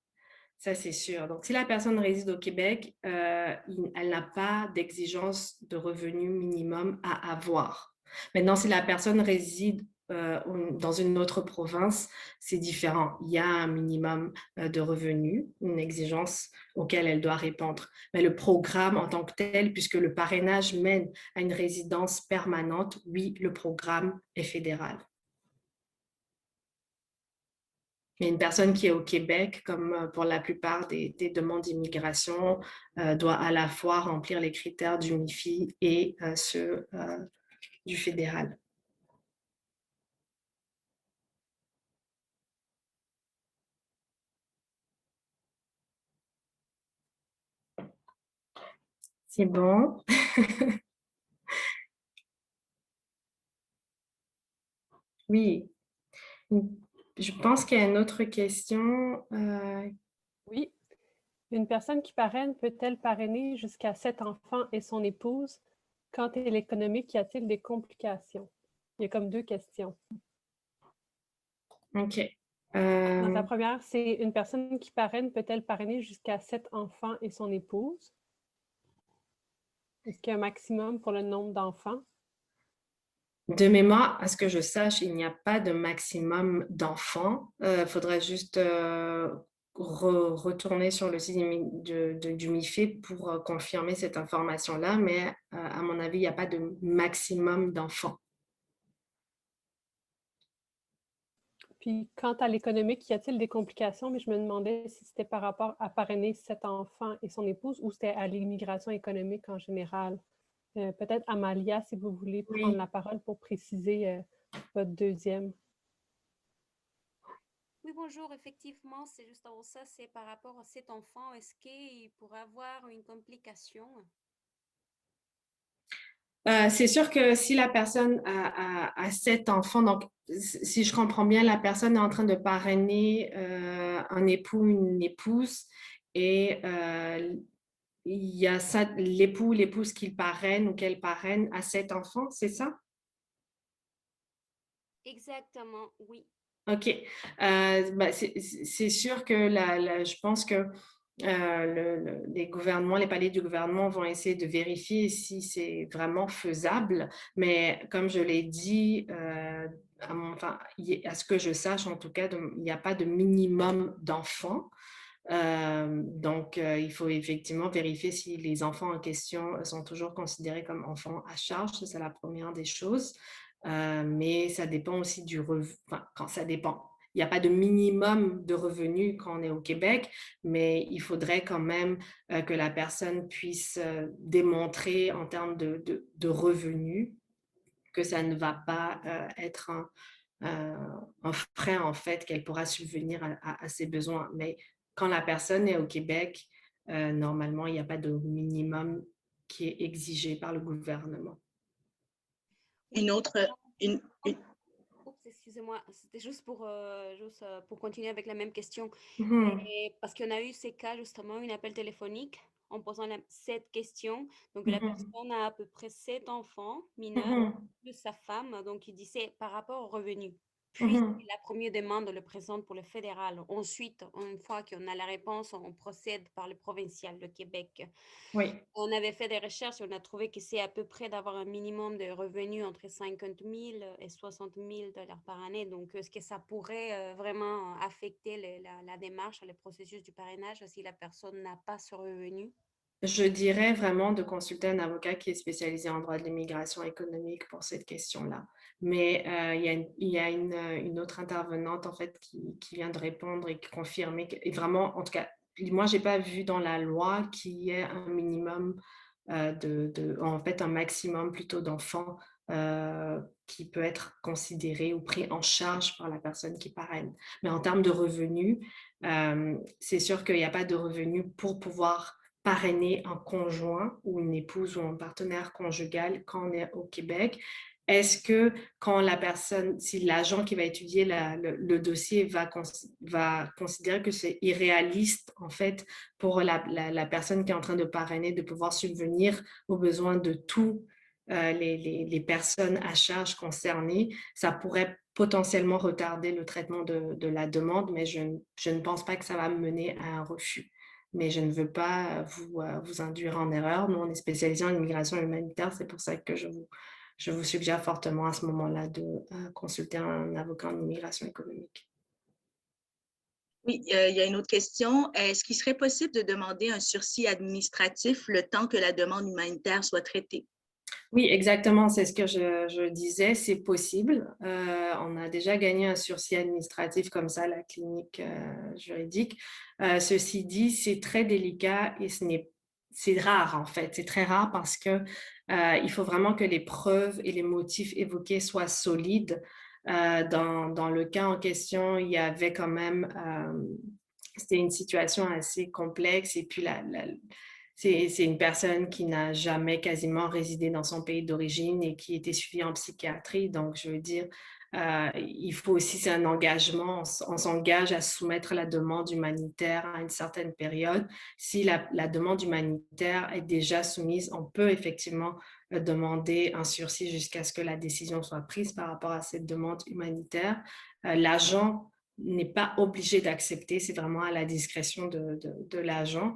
Ça, c'est sûr. Donc, si la personne réside au Québec, elle n'a pas d'exigence de revenu minimum à avoir. Maintenant, si la personne réside dans une autre province, c'est différent. Il y a un minimum de revenus, une exigence auquel elle doit répondre. Mais le programme en tant que tel, puisque le parrainage mène à une résidence permanente, oui, le programme est fédéral. Mais une personne qui est au Québec, comme pour la plupart des demandes d'immigration, doit à la fois remplir les critères du MIFI et ceux du fédéral. C'est bon. Oui. Je pense qu'il y a une autre question. Oui. Une personne qui parraine peut-elle parrainer jusqu'à 7 enfants et son épouse? Quand elle est économique, y a-t-il des complications? Il y a comme 2 questions. OK. Donc, la première, c'est une personne qui parraine peut-elle parrainer jusqu'à 7 enfants et son épouse? Est-ce qu'il y a un maximum pour le nombre d'enfants? De mémoire, à ce que je sache, il n'y a pas de maximum d'enfants. Il faudrait juste retourner sur le site du MIFE pour confirmer cette information-là, mais à mon avis, il n'y a pas de maximum d'enfants. Puis, quant à l'économique, y a-t-il des complications? Mais je me demandais si c'était par rapport à parrainer 7 enfants et son épouse ou c'était à l'immigration économique en général. Peut-être Amalia, si vous voulez prendre Oui. la parole pour préciser votre deuxième. Oui, bonjour. Effectivement, c'est justement ça. C'est par rapport à cet enfant. Est-ce qu'il pourrait avoir une complication? C'est sûr que si la personne a 7 enfants, donc si je comprends bien, la personne est en train de parrainer un époux, une épouse, et il y a l'époux ou l'épouse qu'il parraine ou qu'elle parraine a 7 enfants, c'est ça? Exactement, oui. OK. C'est sûr que je pense que les gouvernements, les paliers du gouvernement vont essayer de vérifier si c'est vraiment faisable. Mais comme je l'ai dit, à ce que je sache, en tout cas, il n'y a pas de minimum d'enfants. Donc, il faut effectivement vérifier si les enfants en question sont toujours considérés comme enfants à charge. Ça, c'est la première des choses. Mais ça dépend aussi du revenu. Enfin, quand ça dépend. Il n'y a pas de minimum de revenus quand on est au Québec, mais il faudrait quand même que la personne puisse démontrer en termes de revenus que ça ne va pas être un frein, en fait, qu'elle pourra subvenir à ses besoins. Mais quand la personne est au Québec, normalement, il n'y a pas de minimum qui est exigé par le gouvernement. Une autre, une, Oups, excusez-moi, c'était juste pour continuer avec la même question. Mhm. Parce qu'on a eu ces cas, justement, un appel téléphonique en posant cette question. Donc, la Mhm. personne a à peu près 7 enfants mineurs, Mhm. plus sa femme. Donc, il disait par rapport aux revenus. Puis, Mhm. la première demande, on le présente pour le fédéral. Ensuite, une fois qu'on a la réponse, on procède par le provincial, le Québec. Oui. On avait fait des recherches et on a trouvé que c'est à peu près d'avoir un minimum de revenus entre 50 000 et 60 000 dollars par année. Donc, est-ce que ça pourrait vraiment affecter la démarche, le processus du parrainage si la personne n'a pas ce revenu? Je dirais vraiment de consulter un avocat qui est spécialisé en droit de l'immigration économique pour cette question-là. Mais il y a une autre intervenante en fait qui vient de répondre et qui confirmait et vraiment, en tout cas, moi, j'ai pas vu dans la loi qu'il y ait un minimum en fait, un maximum plutôt d'enfants qui peut être considéré ou pris en charge par la personne qui parraine. Mais en termes de revenus, c'est sûr qu'il n'y a pas de revenus pour pouvoir parrainer un conjoint ou une épouse ou un partenaire conjugal quand on est au Québec. Est-ce que quand la personne, si l'agent qui va étudier le dossier va considérer que c'est irréaliste, en fait, pour la personne qui est en train de parrainer, de pouvoir subvenir aux besoins de tous les personnes à charge concernées, ça pourrait potentiellement retarder le traitement de la demande, mais je ne pense pas que ça va mener à un refus. Mais je ne veux pas vous induire en erreur. Nous, on est spécialisé en immigration humanitaire, c'est pour ça que je vous suggère fortement à ce moment-là de consulter un avocat en immigration économique. Oui, il y a une autre question. Est-ce qu'il serait possible de demander un sursis administratif le temps que la demande humanitaire soit traitée? Oui, exactement, c'est ce que je disais, c'est possible. On a déjà gagné un sursis administratif comme ça à la clinique juridique. Ceci dit, c'est très délicat et c'est rare en fait. C'est très rare parce que il faut vraiment que les preuves et les motifs évoqués soient solides. Dans le cas en question, il y avait quand même, c'était une situation assez complexe et puis c'est une personne qui n'a jamais quasiment résidé dans son pays d'origine et qui était suivie en psychiatrie. Donc, je veux dire, il faut aussi, c'est un engagement, on s'engage à soumettre la demande humanitaire à une certaine période. Si la demande humanitaire est déjà soumise, on peut effectivement demander un sursis jusqu'à ce que la décision soit prise par rapport à cette demande humanitaire. L'agent n'est pas obligé d'accepter, c'est vraiment à la discrétion de l'agent.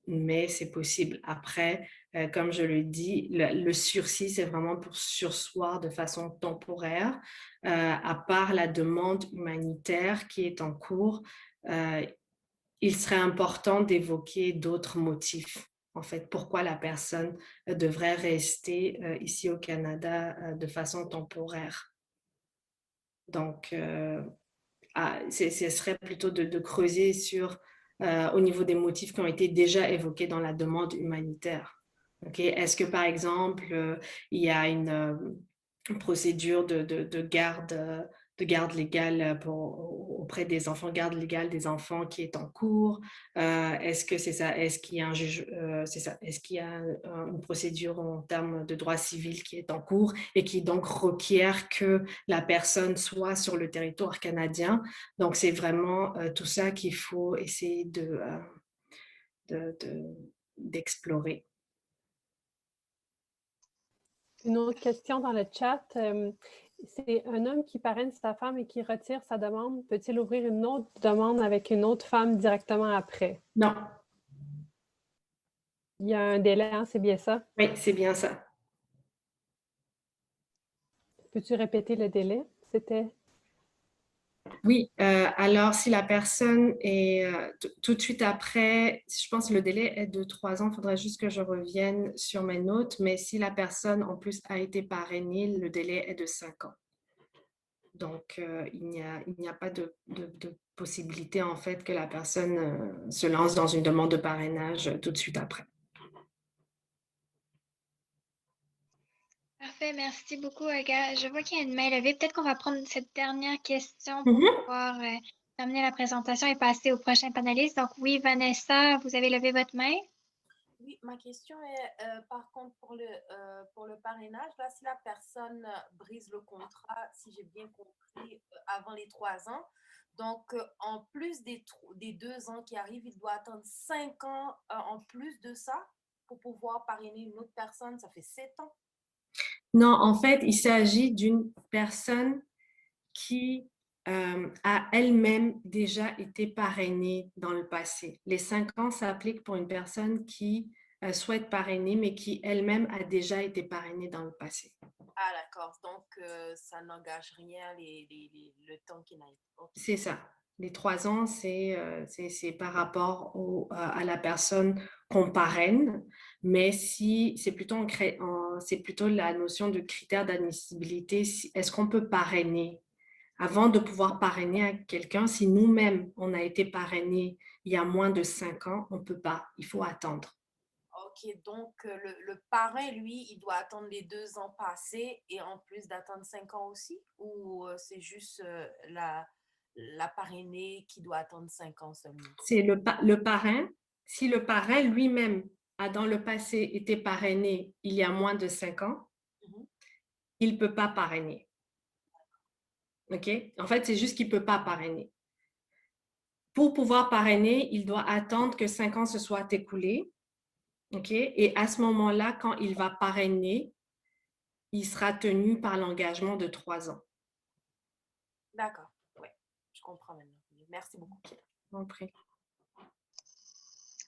Mais c'est possible. Après, comme je le dis, le sursis, c'est vraiment pour surseoir de façon temporaire. À part la demande humanitaire qui est en cours, il serait important d'évoquer d'autres motifs. En fait, pourquoi la personne devrait rester ici au Canada de façon temporaire. Donc, ce serait plutôt de creuser au niveau des motifs qui ont été déjà évoqués dans la demande humanitaire. Okay? Est-ce que, par exemple, il y a une procédure de garde légale auprès des enfants, garde légale des enfants qui est en cours? Est-ce que c'est ça? Est-ce qu'il y a un juge, c'est ça? Est-ce qu'il y a une procédure en termes de droit civil qui est en cours et qui donc requiert que la personne soit sur le territoire canadien? Donc, c'est vraiment tout ça qu'il faut essayer d'explorer. Une autre question dans le chat. C'est un homme qui parraine sa femme et qui retire sa demande. Peut-il ouvrir une autre demande avec une autre femme directement après? Non. Il y a un délai, hein, c'est bien ça? Oui, c'est bien ça. Peux-tu répéter le délai? C'était... Oui, alors si la personne est tout de suite après, je pense que le délai est de 3 ans, il faudrait juste que je revienne sur mes notes, mais si la personne en plus a été parrainée, le délai est de 5 ans. Donc, il n'y a pas de possibilité en fait que la personne se lance dans une demande de parrainage tout de suite après. Parfait, merci beaucoup, Aga. Je vois qu'il y a une main levée. Peut-être qu'on va prendre cette dernière question pour pouvoir terminer la présentation et passer au prochain panéliste. Donc oui, Vanessa, vous avez levé votre main. Oui, ma question est, par contre, pour le parrainage, là, si la personne brise le contrat, si j'ai bien compris, avant les 3 ans, donc en plus des 2 ans qui arrivent, il doit attendre 5 ans en plus de ça pour pouvoir parrainer une autre personne. Ça fait 7 ans. Non, en fait, il s'agit d'une personne qui a elle-même déjà été parrainée dans le passé. Les 5 ans s'appliquent pour une personne qui souhaite parrainer, mais qui elle-même a déjà été parrainée dans le passé. Ah, d'accord. Donc, ça n'engage rien le temps qu'il a été. Okay. C'est ça. Les 3 ans, c'est par rapport à la personne qu'on parraine, mais si c'est plutôt, c'est plutôt la notion de critère d'admissibilité. Est-ce qu'on peut parrainer? Avant de pouvoir parrainer à quelqu'un, si nous-mêmes, on a été parrainé il y a moins de 5 ans, on ne peut pas. Il faut attendre. Ok, donc le parrain, lui, il doit attendre les 2 ans passés et en plus d'attendre 5 ans aussi? Ou c'est juste la parrainée qui doit attendre 5 ans seulement? C'est le parrain. Si le parrain lui-même a dans le passé été parrainé il y a moins de 5 ans, il ne peut pas parrainer. OK? En fait, c'est juste qu'il ne peut pas parrainer. Pour pouvoir parrainer, il doit attendre que 5 ans se soient écoulés. OK? Et à ce moment-là, quand il va parrainer, il sera tenu par l'engagement de 3 ans. D'accord. Oui, je comprends maintenant. Merci beaucoup. Bon, prie.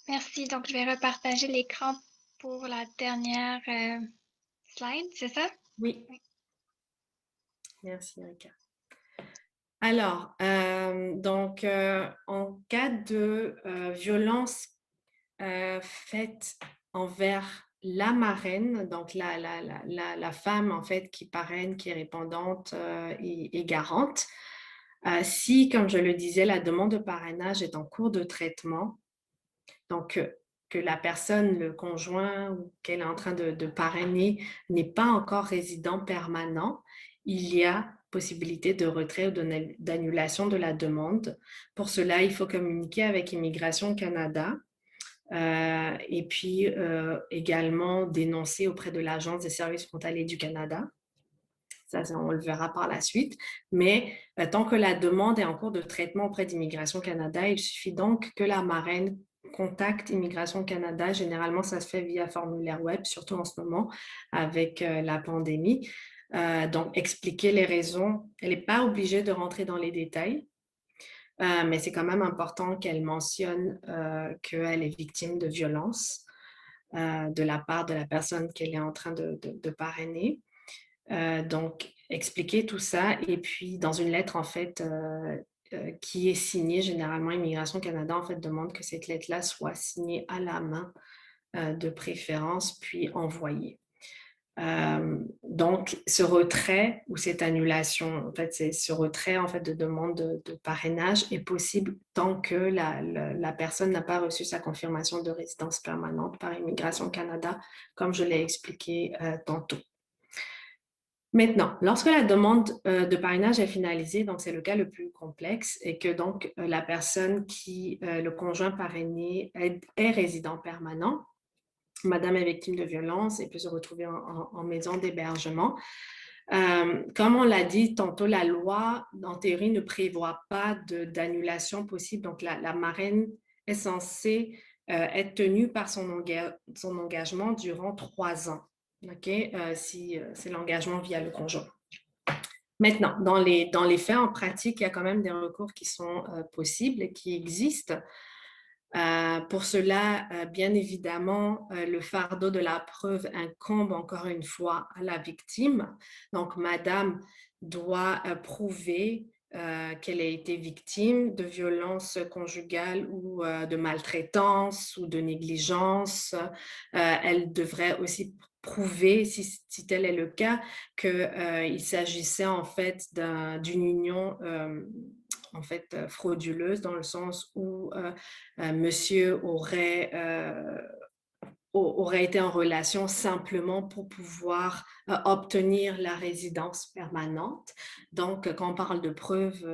Merci. Donc, je vais repartager l'écran pour la dernière slide, c'est ça? Oui. Oui. Merci, Erika. Alors, donc, en cas de violence faite envers la marraine, donc la femme en fait qui parraine, qui est répondante et garante, si, comme je le disais, la demande de parrainage est en cours de traitement, donc que la personne, le conjoint ou qu'elle est en train de parrainer n'est pas encore résident permanent, il y a possibilité de retrait ou d'annulation de la demande. Pour cela, il faut communiquer avec Immigration Canada et puis également dénoncer auprès de l'Agence des services frontaliers du Canada. Ça, on le verra par la suite. Mais tant que la demande est en cours de traitement auprès d'Immigration Canada, il suffit donc que la marraine contacte Immigration Canada. Généralement, ça se fait via formulaire web, surtout en ce moment avec la pandémie. Donc, expliquer les raisons. Elle n'est pas obligée de rentrer dans les détails, mais c'est quand même important qu'elle mentionne qu'elle est victime de violence de la part de la personne qu'elle est en train de parrainer. Donc, expliquer tout ça et puis dans une lettre, en fait, qui est signée, généralement, Immigration Canada, en fait, demande que cette lettre-là soit signée à la main de préférence, puis envoyée. Donc, ce retrait ou cette annulation, en fait, c'est ce retrait en fait, de demande de parrainage est possible tant que la personne n'a pas reçu sa confirmation de résidence permanente par Immigration Canada, comme je l'ai expliqué tantôt. Maintenant, lorsque la demande de parrainage est finalisée, donc c'est le cas le plus complexe, et que donc la personne qui, le conjoint parrainé, est résident permanent, madame est victime de violence et peut se retrouver en maison d'hébergement. Comme on l'a dit tantôt, la loi, en théorie, ne prévoit pas d'annulation possible. Donc, la marraine est censée être tenue par son engagement durant 3 ans. Okay? Si c'est l'engagement via le conjoint. Maintenant, dans les faits, en pratique, il y a quand même des recours qui sont possibles, qui existent. Pour cela, bien évidemment, le fardeau de la preuve incombe encore une fois à la victime. Donc, madame doit prouver qu'elle a été victime de violences conjugales ou de maltraitance ou de négligence. Elle devrait aussi prouver, si tel est le cas, qu'il s'agissait en fait d'une union en fait frauduleuse dans le sens où monsieur aurait été en relation simplement pour pouvoir obtenir la résidence permanente. Donc, quand on parle de preuves,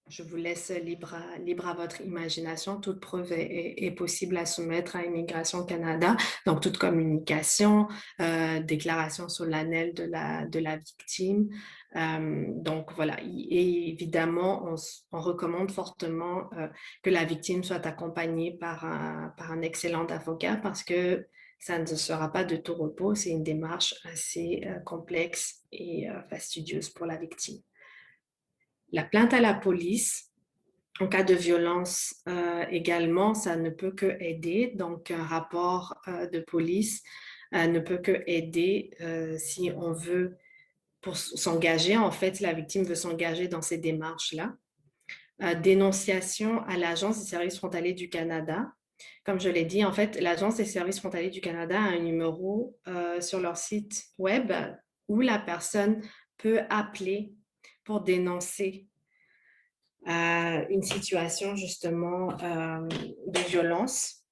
je vous laisse libre à votre imagination. Toute preuve est possible à soumettre à Immigration Canada. Donc, toute communication, déclaration solennelle de la victime. Donc, voilà. Et évidemment, on recommande fortement que la victime soit accompagnée par un excellent avocat parce que ça ne sera pas de tout repos. C'est une démarche assez complexe et fastidieuse pour la victime. La plainte à la police, en cas de violence également, ça ne peut que aider. Donc, un rapport de police ne peut que aider si on veut pour s'engager. En fait, la victime veut s'engager dans ces démarches-là. Dénonciation à l'Agence des services frontaliers du Canada. Comme je l'ai dit, en fait, l'Agence des services frontaliers du Canada a un numéro sur leur site web où la personne peut appeler pour dénoncer une situation justement de violence.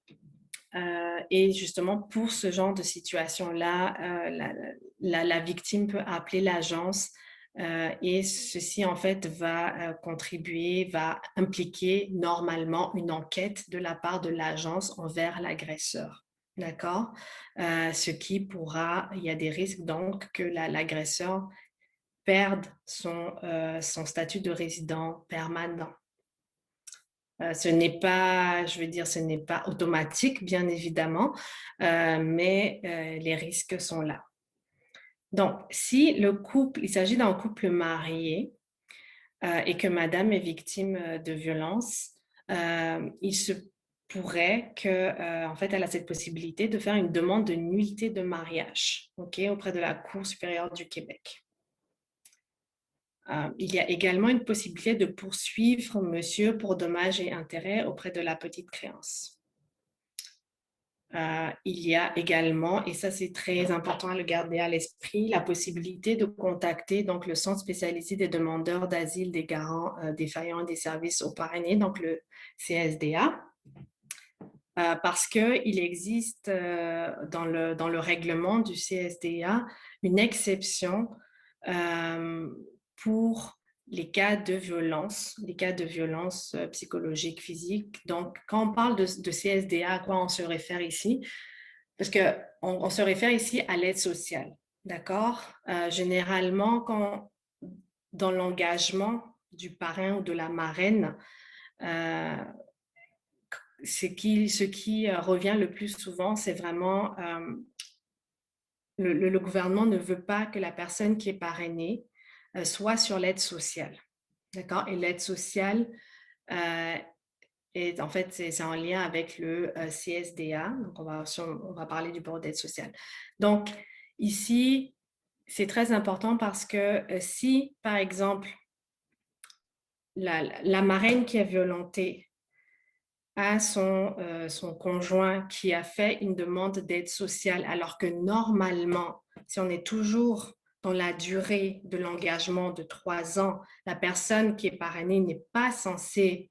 Et justement, pour ce genre de situation-là, la victime peut appeler l'agence et ceci, en fait, va contribuer, va impliquer normalement une enquête de la part de l'agence envers l'agresseur. D'accord? Ce qui pourra, il y a des risques donc que l'agresseur perde son statut de résident permanent. Ce n'est pas, je veux dire, ce n'est pas automatique, bien évidemment, mais les risques sont là. Donc, si il s'agit d'un couple marié et que madame est victime de violence, il se pourrait que, en fait, elle a cette possibilité de faire une demande de nullité de mariage, auprès de la Cour supérieure du Québec. Il y a également une possibilité de poursuivre monsieur pour dommages et intérêts auprès de la petite créance. Il y a également, et ça c'est très important à le garder à l'esprit, la possibilité de contacter donc, le Centre spécialisé des demandeurs d'asile des garants défaillants des services aux parrainés, donc le CSDA, parce qu'il existe dans le règlement du CSDA une exception pour les cas de violence psychologique, physique. Donc, quand on parle de CSDA, à quoi on se réfère ici? Parce qu'on se réfère ici à l'aide sociale, d'accord? Généralement, dans l'engagement du parrain ou de la marraine, ce qui revient le plus souvent, c'est vraiment le gouvernement ne veut pas que la personne qui est parrainée soit sur l'aide sociale. D'accord? Et l'aide sociale, en fait, c'est en lien avec le CSDA. Donc, on va parler du bureau d'aide sociale. Donc, ici, c'est très important parce que si, par exemple, la marraine qui est violentée à son conjoint qui a fait une demande d'aide sociale, alors que normalement, si on est toujours dans la durée de l'engagement de 3 ans, la personne qui est parrainée n'est pas censée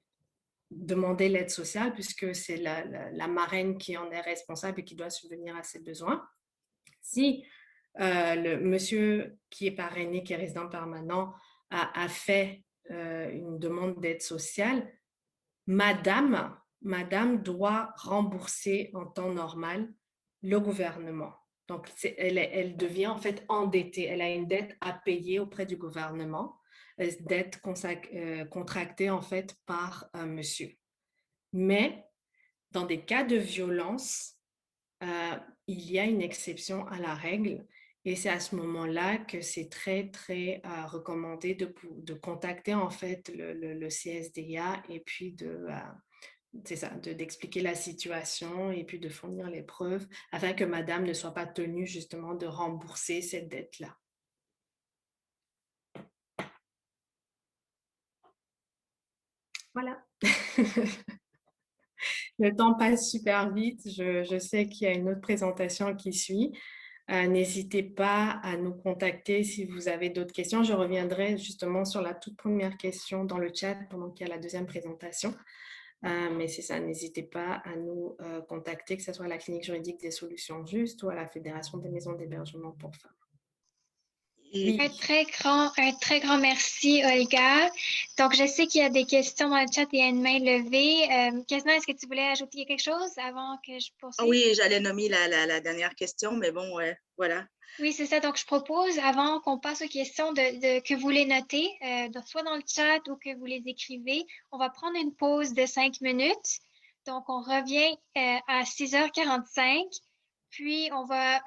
demander l'aide sociale puisque c'est la marraine qui en est responsable et qui doit subvenir à ses besoins. Si le monsieur qui est parrainé, qui est résident permanent, a fait une demande d'aide sociale, Madame doit rembourser en temps normal le gouvernement. Donc, elle devient en fait endettée. Elle a une dette à payer auprès du gouvernement, dette contractée en fait par monsieur. Mais dans des cas de violence, il y a une exception à la règle et c'est à ce moment-là que c'est très, très recommandé de contacter en fait le CSDA et puis d'expliquer la situation et puis de fournir les preuves afin que madame ne soit pas tenue justement de rembourser cette dette-là. Voilà. Le temps passe super vite. Je sais qu'il y a une autre présentation qui suit. N'hésitez pas à nous contacter si vous avez d'autres questions. Je reviendrai justement sur la toute première question dans le chat pendant qu'il y a la deuxième présentation. Mais c'est ça, n'hésitez pas à nous contacter, que ce soit à la Clinique juridique des solutions justes ou à la Fédération des maisons d'hébergement pour femmes. Oui. Un très grand merci, Olga. Donc, je sais qu'il y a des questions dans le chat et une main levée. Kesna, est-ce que tu voulais ajouter quelque chose avant que je poursuive? Oui, j'allais nommer la dernière question, mais bon, voilà. Oui, c'est ça. Donc, je propose, avant qu'on passe aux questions, que vous les notez, soit dans le chat ou que vous les écrivez. On va prendre une pause de 5 minutes. Donc, on revient à 6h45. Puis, on va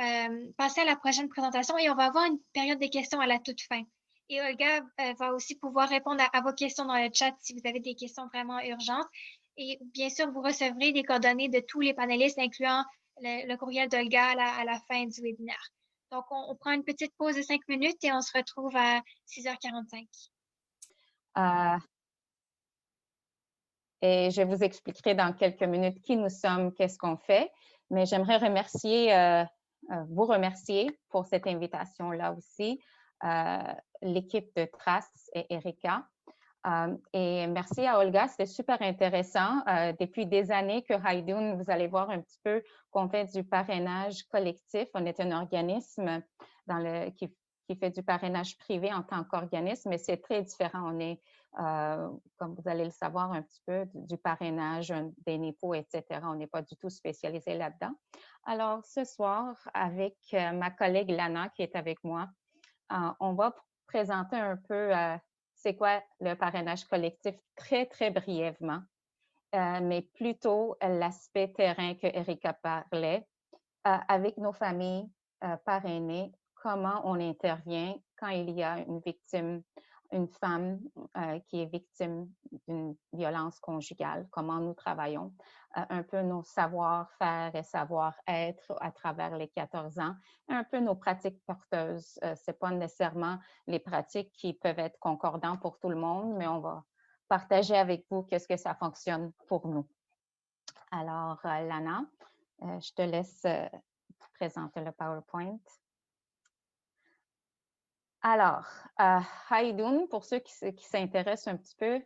passer à la prochaine présentation et on va avoir une période de questions à la toute fin. Et Olga va aussi pouvoir répondre à vos questions dans le chat si vous avez des questions vraiment urgentes. Et bien sûr, vous recevrez des coordonnées de tous les panélistes, incluant le courriel d'Olga à la fin du webinaire. Donc, on prend une petite pause de 5 minutes et on se retrouve à 6h45. Et je vous expliquerai dans quelques minutes qui nous sommes, qu'est-ce qu'on fait. Mais j'aimerais vous remercier pour cette invitation-là aussi, l'équipe de Trace et Erika. Et merci à Olga, c'était super intéressant. Depuis des années que Haïdoun, vous allez voir un petit peu qu'on fait du parrainage collectif. On est un organisme qui fait du parrainage privé en tant qu'organisme, mais c'est très différent. On est, comme vous allez le savoir un petit peu, du parrainage, des NEPO, etc. On n'est pas du tout spécialisé là-dedans. Alors, ce soir, avec ma collègue Lana qui est avec moi, on va présenter un peu c'est quoi le parrainage collectif très, très brièvement, mais plutôt l'aspect terrain que Erika parlait, avec nos familles parrainées, comment on intervient quand il y a une victime une femme qui est victime d'une violence conjugale, comment nous travaillons, un peu nos savoir-faire et savoir-être à travers les 14 ans, un peu nos pratiques porteuses. Ce n'est pas nécessairement les pratiques qui peuvent être concordantes pour tout le monde, mais on va partager avec vous qu'est-ce que ça fonctionne pour nous. Alors, Lana, je te laisse présenter le PowerPoint. Alors, Haydun, pour ceux qui s'intéressent un petit peu,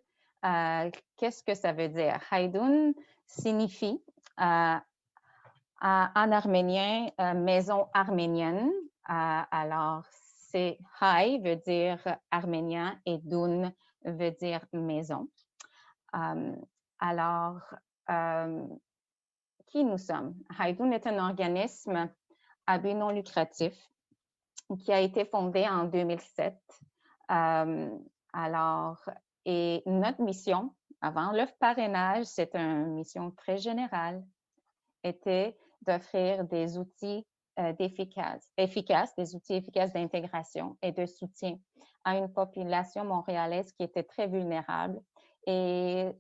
qu'est-ce que ça veut dire? Haydun signifie en arménien maison arménienne. Alors, c'est Hay veut dire arménien et Dun veut dire maison. Alors, qui nous sommes? Haydun est un organisme à but non lucratif qui a été fondé en 2007. Et notre mission, avant le parrainage, c'est une mission très générale, était d'offrir des outils des outils efficaces d'intégration et de soutien à une population montréalaise qui était très vulnérable et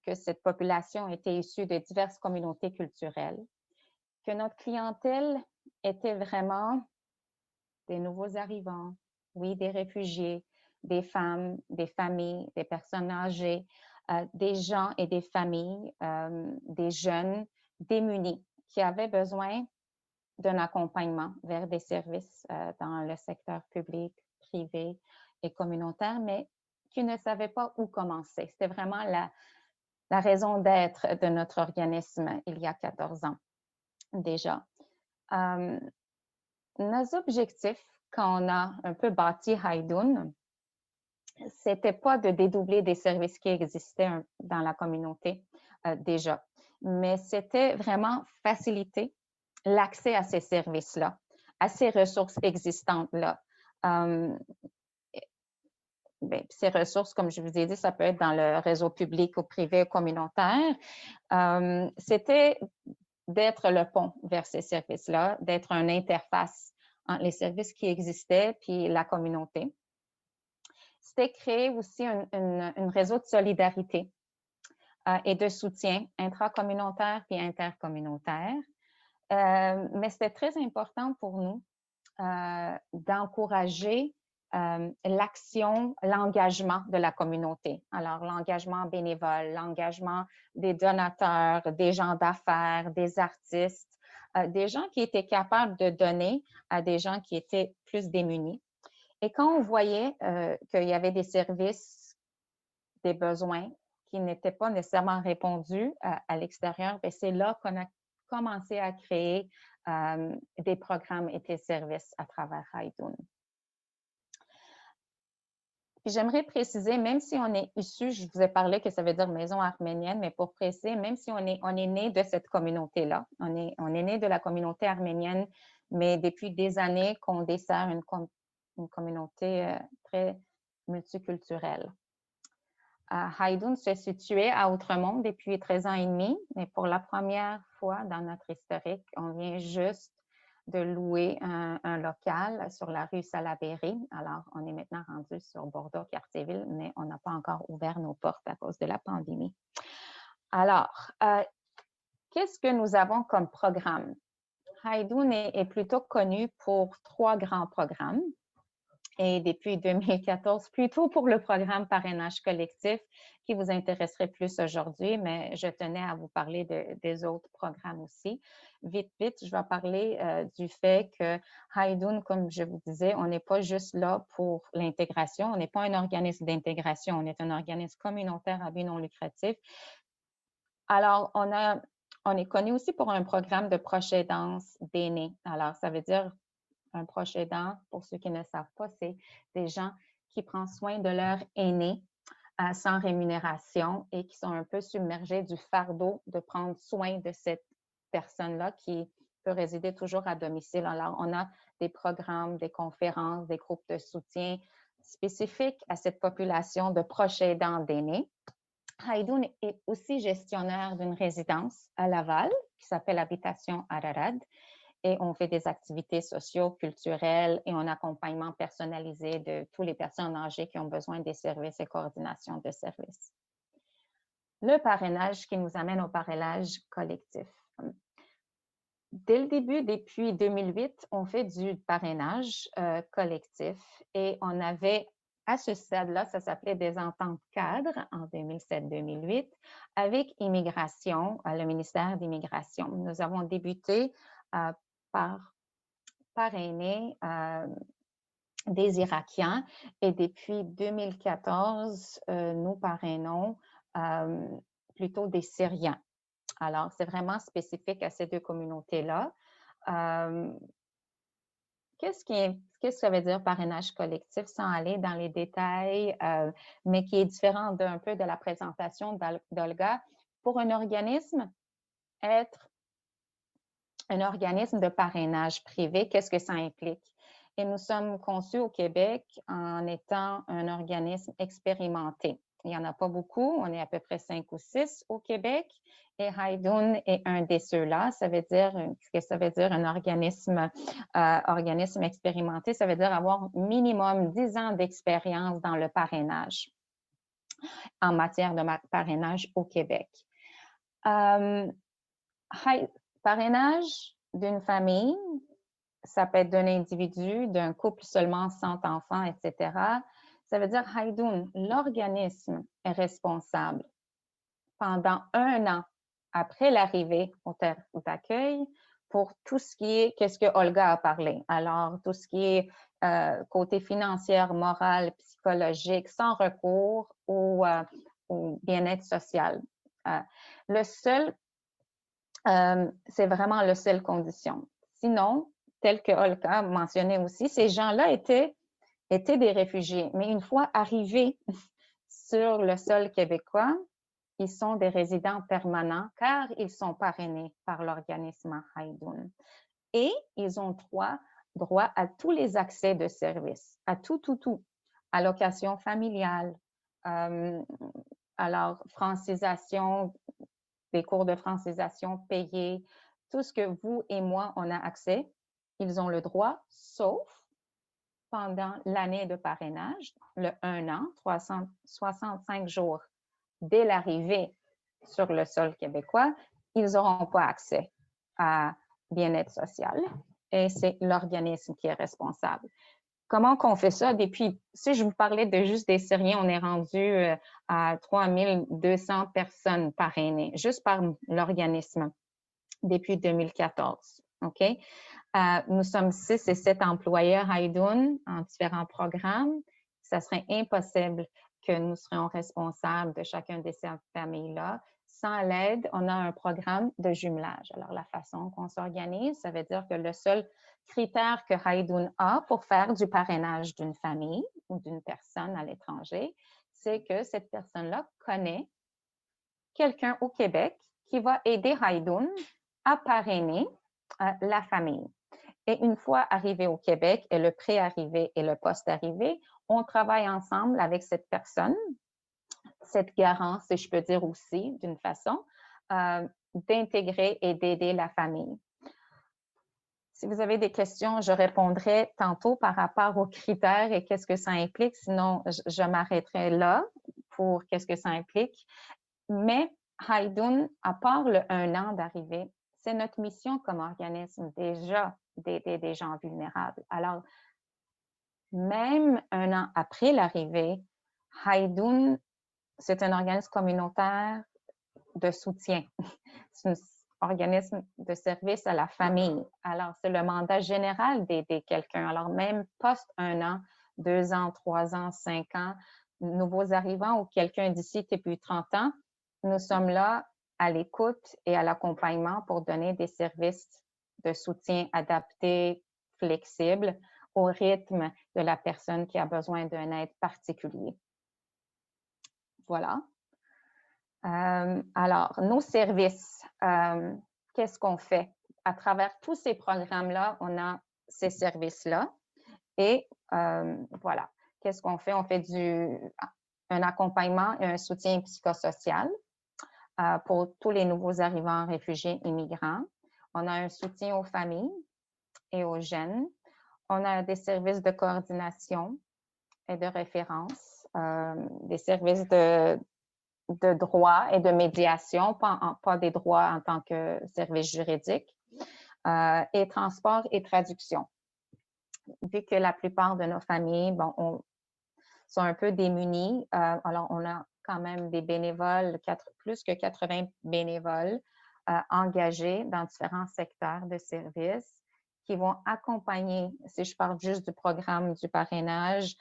que cette population était issue de diverses communautés culturelles, que notre clientèle était vraiment des nouveaux arrivants, oui, des réfugiés, des femmes, des familles, des personnes âgées, des gens et des familles, des jeunes démunis qui avaient besoin d'un accompagnement vers des services dans le secteur public, privé et communautaire, mais qui ne savaient pas où commencer. C'était vraiment la raison d'être de notre organisme il y a 14 ans déjà. Nos objectifs, quand on a un peu bâti Haydun, c'était pas de dédoubler des services qui existaient dans la communauté déjà, mais c'était vraiment faciliter l'accès à ces services-là, à ces ressources existantes-là. Ces ressources, comme je vous ai dit, ça peut être dans le réseau public ou privé ou communautaire. C'était d'être le pont vers ces services-là, d'être une interface entre les services qui existaient puis la communauté. C'était créer aussi un réseau de solidarité et de soutien intracommunautaire puis intercommunautaire. Mais c'était très important pour nous d'encourager l'action, l'engagement de la communauté. Alors, l'engagement bénévole, l'engagement des donateurs, des gens d'affaires, des artistes, des gens qui étaient capables de donner à des gens qui étaient plus démunis. Et quand on voyait qu'il y avait des services, des besoins qui n'étaient pas nécessairement répondus à l'extérieur, c'est là qu'on a commencé à créer des programmes et des services à travers Haydun. J'aimerais préciser, même si on est issu, je vous ai parlé que ça veut dire maison arménienne, mais pour préciser, même si on est né de cette communauté-là, on est né de la communauté arménienne, mais depuis des années qu'on dessert une communauté très multiculturelle. Haydun se situait à Outremont depuis 13 ans et demi, mais pour la première fois dans notre historique, on vient juste de louer un local sur la rue Salaberry. Alors, on est maintenant rendu sur Bordeaux-Cartierville, mais on n'a pas encore ouvert nos portes à cause de la pandémie. Alors, qu'est-ce que nous avons comme programme? Haydun est plutôt connu pour 3 grands programmes. Et depuis 2014, plutôt pour le programme Parrainage collectif qui vous intéresserait plus aujourd'hui, mais je tenais à vous parler des autres programmes aussi. Vite, je vais parler du fait que Haydun, comme je vous disais, on n'est pas juste là pour l'intégration, on n'est pas un organisme d'intégration, on est un organisme communautaire à but non lucratif. Alors, on est connu aussi pour un programme de proche aidance d'aînés. Alors, ça veut dire un proche aidant, pour ceux qui ne savent pas, c'est des gens qui prennent soin de leurs aînés sans rémunération et qui sont un peu submergés du fardeau de prendre soin de cette personne-là qui peut résider toujours à domicile. Alors, on a des programmes, des conférences, des groupes de soutien spécifiques à cette population de proches aidants d'aînés. Haydun est aussi gestionnaire d'une résidence à Laval qui s'appelle Habitation Ararat. et on fait des activités socio-culturelles et un accompagnement personnalisé de toutes les personnes âgées qui ont besoin des services et coordination de services. Le parrainage qui nous amène au parrainage collectif. Dès le début, depuis 2008, on fait du parrainage collectif et on avait, à ce stade-là, ça s'appelait des ententes cadres en 2007-2008 avec Immigration, le ministère d'Immigration. Nous avons débuté par parrainer des Irakiens et depuis 2014, nous parrainons plutôt des Syriens. Alors, c'est vraiment spécifique à ces deux communautés-là. Qu'est-ce que ça veut dire parrainage collectif sans aller dans les détails, mais qui est différent d'un peu de la présentation d'Olga? Pour un organisme, être un organisme de parrainage privé, qu'est-ce que ça implique? Et nous sommes conçus au Québec en étant un organisme expérimenté. Il n'y en a pas beaucoup, on est à peu près 5 ou 6 au Québec. Et Haïdoun est un de ceux-là. Ça veut dire, ce que ça veut dire un organisme expérimenté, ça veut dire avoir minimum 10 ans d'expérience dans le parrainage, en matière de parrainage au Québec. Parrainage d'une famille, ça peut être d'un individu, d'un couple seulement sans enfants, etc. Ça veut dire Haïdoun, l'organisme est responsable pendant 1 an après l'arrivée au terre d'accueil pour tout ce qui est, qu'est-ce que Olga a parlé. Alors, tout ce qui est côté financier, moral, psychologique, sans recours au bien-être social. Le seul, c'est vraiment la seule condition. Sinon, tel que Olga mentionnait aussi, ces gens-là étaient des réfugiés, mais une fois arrivés sur le sol québécois, ils sont des résidents permanents car ils sont parrainés par l'organisme Haïdoun. Et ils ont droit à tous les accès de services, à tout. Allocation familiale, alors francisation, des cours de francisation payés, tout ce que vous et moi, on a accès, ils ont le droit, sauf pendant l'année de parrainage, le 1 an, 365 jours dès l'arrivée sur le sol québécois, ils n'auront pas accès à bien-être social et c'est l'organisme qui est responsable. Comment qu'on fait ça? Depuis, si je vous parlais de juste des Syriens, on est rendu à 3200 personnes parrainées, juste par l'organisme depuis 2014. OK? Nous sommes 6 et 7 employeurs Haïdoun en différents programmes. Ça serait impossible que nous serions responsables de chacun de ces familles-là. Sans l'aide, on a un programme de jumelage. Alors, la façon qu'on s'organise, ça veut dire que le seul critère que Haïdoun a pour faire du parrainage d'une famille ou d'une personne à l'étranger, c'est que cette personne-là connaît quelqu'un au Québec qui va aider Haïdoun à parrainer la famille. Et une fois arrivé au Québec et le pré-arrivé et le post-arrivé, on travaille ensemble avec cette personne, cette garant, si je peux dire aussi, d'une façon, d'intégrer et d'aider la famille. Si vous avez des questions, je répondrai tantôt par rapport aux critères et qu'est-ce que ça implique. Sinon, je m'arrêterai là pour qu'est-ce que ça implique. Mais Haïdoun, à part le 1 an d'arrivée, c'est notre mission comme organisme déjà d'aider des gens vulnérables. Alors, même 1 an après l'arrivée, Haïdoun, c'est un organisme communautaire de soutien. C'est un organisme de service à la famille. Alors, c'est le mandat général d'aider quelqu'un. Alors, même post 1 an, 2 ans, 3 ans, 5 ans, nouveaux arrivants ou quelqu'un d'ici depuis 30 ans, nous sommes là à l'écoute et à l'accompagnement pour donner des services de soutien adaptés, flexibles, au rythme de la personne qui a besoin d'un aide particulier. Voilà. Alors, nos services, qu'est-ce qu'on fait? À travers tous ces programmes-là, on a ces services-là. Et voilà, qu'est-ce qu'on fait? On fait un accompagnement et un soutien psychosocial pour tous les nouveaux arrivants réfugiés immigrants. On a un soutien aux familles et aux jeunes. On a des services de coordination et de référence, des services de droit et de médiation, pas des droits en tant que service juridique, et transport et traduction. Vu que la plupart de nos familles sont un peu démunies, alors on a quand même des bénévoles, plus que 80 bénévoles engagés dans différents secteurs de services qui vont accompagner, si je parle juste du programme du parrainage,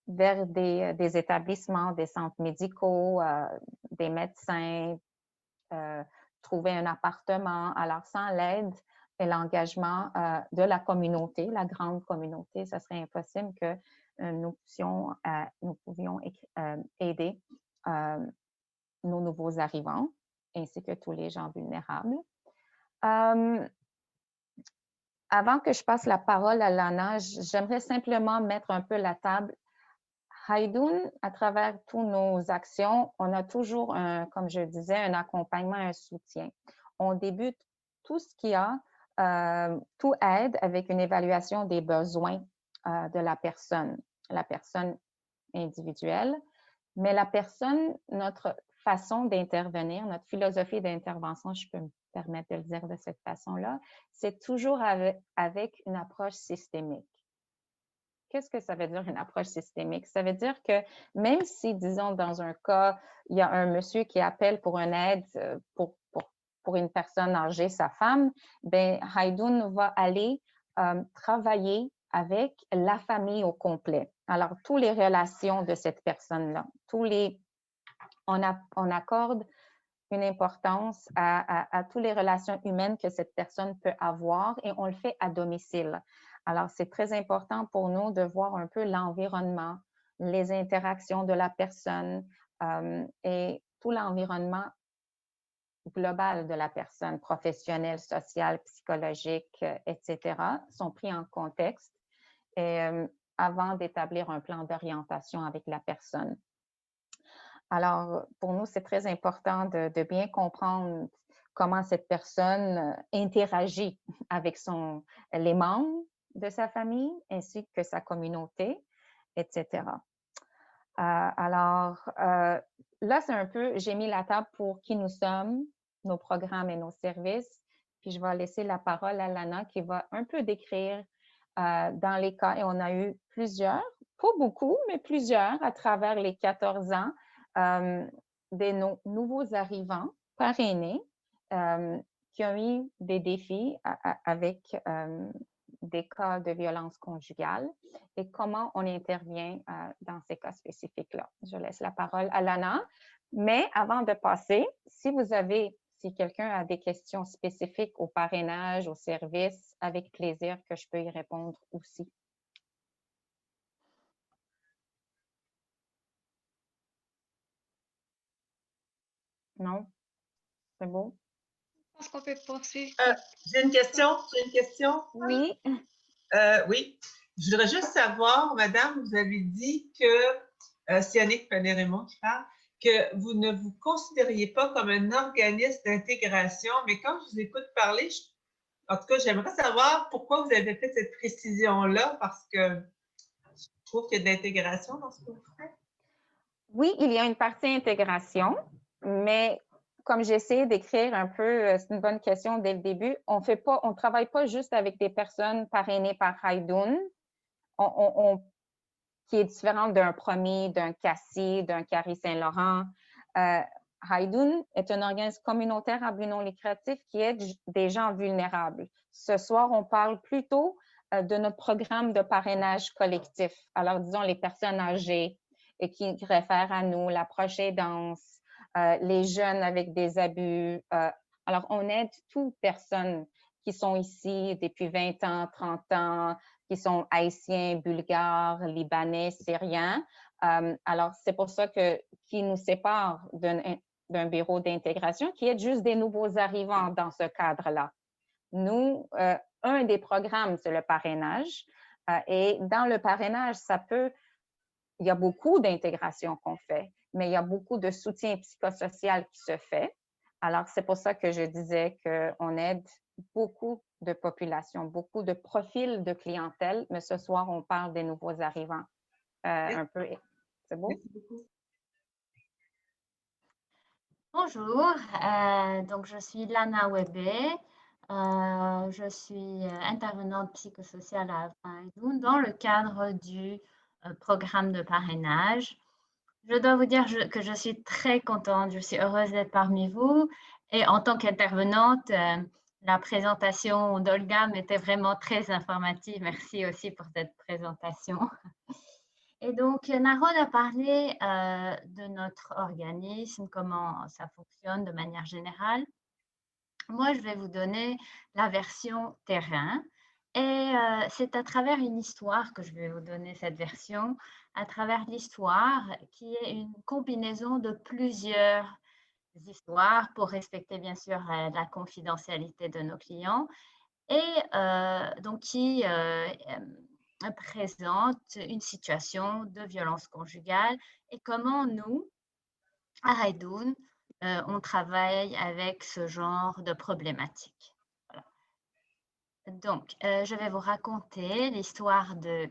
vers des établissements, des centres médicaux, des médecins, trouver un appartement. Alors, sans l'aide et l'engagement de la communauté, la grande communauté, ce serait impossible que nous pouvions aider nos nouveaux arrivants, ainsi que tous les gens vulnérables. Avant que je passe la parole à Lana, j'aimerais simplement mettre un peu la table. Haydoun, à travers toutes nos actions, on a toujours, comme je disais, un accompagnement, un soutien. On débute tout ce qu'il y a, tout aide avec une évaluation des besoins de la personne individuelle, mais la personne, notre façon d'intervenir, notre philosophie d'intervention, je peux me permettre de le dire de cette façon-là, c'est toujours avec une approche systémique. Qu'est-ce que ça veut dire une approche systémique? Ça veut dire que même si, disons, dans un cas, il y a un monsieur qui appelle pour une aide pour une personne âgée, sa femme, bien, Haydoun va aller travailler avec la famille au complet. Alors, toutes les relations de cette personne-là, on accorde une importance à toutes les relations humaines que cette personne peut avoir et on le fait à domicile. Alors, c'est très important pour nous de voir un peu l'environnement, les interactions de la personne et tout l'environnement global de la personne, professionnelle, sociale, psychologique, etc., sont pris en contexte avant d'établir un plan d'orientation avec la personne. Alors, pour nous, c'est très important de bien comprendre comment cette personne interagit avec les membres de sa famille ainsi que sa communauté, etc. Alors, là, c'est un peu, j'ai mis la table pour qui nous sommes, nos programmes et nos services, puis je vais laisser la parole à Lana qui va un peu décrire dans les cas, et on a eu plusieurs, pas beaucoup, mais plusieurs à travers les 14 ans, des nouveaux arrivants parrainés qui ont eu des défis avec des cas de violence conjugale et comment on intervient dans ces cas spécifiques-là. Je laisse la parole à Lana. Mais avant de passer, si quelqu'un a des questions spécifiques au parrainage, au service, avec plaisir que je peux y répondre aussi. Non? C'est beau? Je pense qu'on peut poursuivre. J'ai une question. Oui. Oui. Je voudrais juste savoir, madame, vous avez dit que, c'est Yannick Panet-Raymond qui parle, que vous ne vous considériez pas comme un organisme d'intégration, mais quand je vous écoute parler, en tout cas, j'aimerais savoir pourquoi vous avez fait cette précision-là, parce que je trouve qu'il y a de l'intégration dans ce que vous faites. Oui, il y a une partie intégration, mais comme j'essaie d'écrire un peu, c'est une bonne question dès le début, on ne travaille pas juste avec des personnes parrainées par Haydoun, qui est différente d'un Promis, d'un Cassis, d'un Carré Saint-Laurent. Haydoun est un organisme communautaire à but non lucratif qui aide des gens vulnérables. Ce soir, on parle plutôt de notre programme de parrainage collectif. Alors, disons, les personnes âgées et qui réfèrent à nous, l'approche aidance, les jeunes avec des abus. Alors, on aide toutes personnes qui sont ici depuis 20 ans, 30 ans, qui sont haïtiens, bulgares, libanais, syriens. Alors, c'est pour ça qui nous sépare d'un bureau d'intégration qui est juste des nouveaux arrivants dans ce cadre-là. Nous, un des programmes, c'est le parrainage. Et dans le parrainage, il y a beaucoup d'intégration qu'on fait, mais il y a beaucoup de soutien psychosocial qui se fait. Alors, c'est pour ça que je disais qu'on aide beaucoup de population, beaucoup de profils de clientèle, mais ce soir, on parle des nouveaux arrivants un peu. C'est beau? Merci beaucoup. Bonjour, donc je suis Lana Webe. Je suis intervenante psychosociale à Aidoun dans le cadre du programme de parrainage. Je dois vous dire que je suis très contente, je suis heureuse d'être parmi vous. Et en tant qu'intervenante, la présentation d'Olga m'était vraiment très informative. Merci aussi pour cette présentation. Et donc, Narod a parlé de notre organisme, comment ça fonctionne de manière générale. Moi, je vais vous donner la version terrain. Et c'est à travers une histoire que je vais vous donner cette version, à travers l'histoire qui est une combinaison de plusieurs histoires pour respecter bien sûr la confidentialité de nos clients et donc qui présente une situation de violence conjugale et comment nous, à Aidoun, on travaille avec ce genre de problématique. Voilà. Donc, je vais vous raconter l'histoire de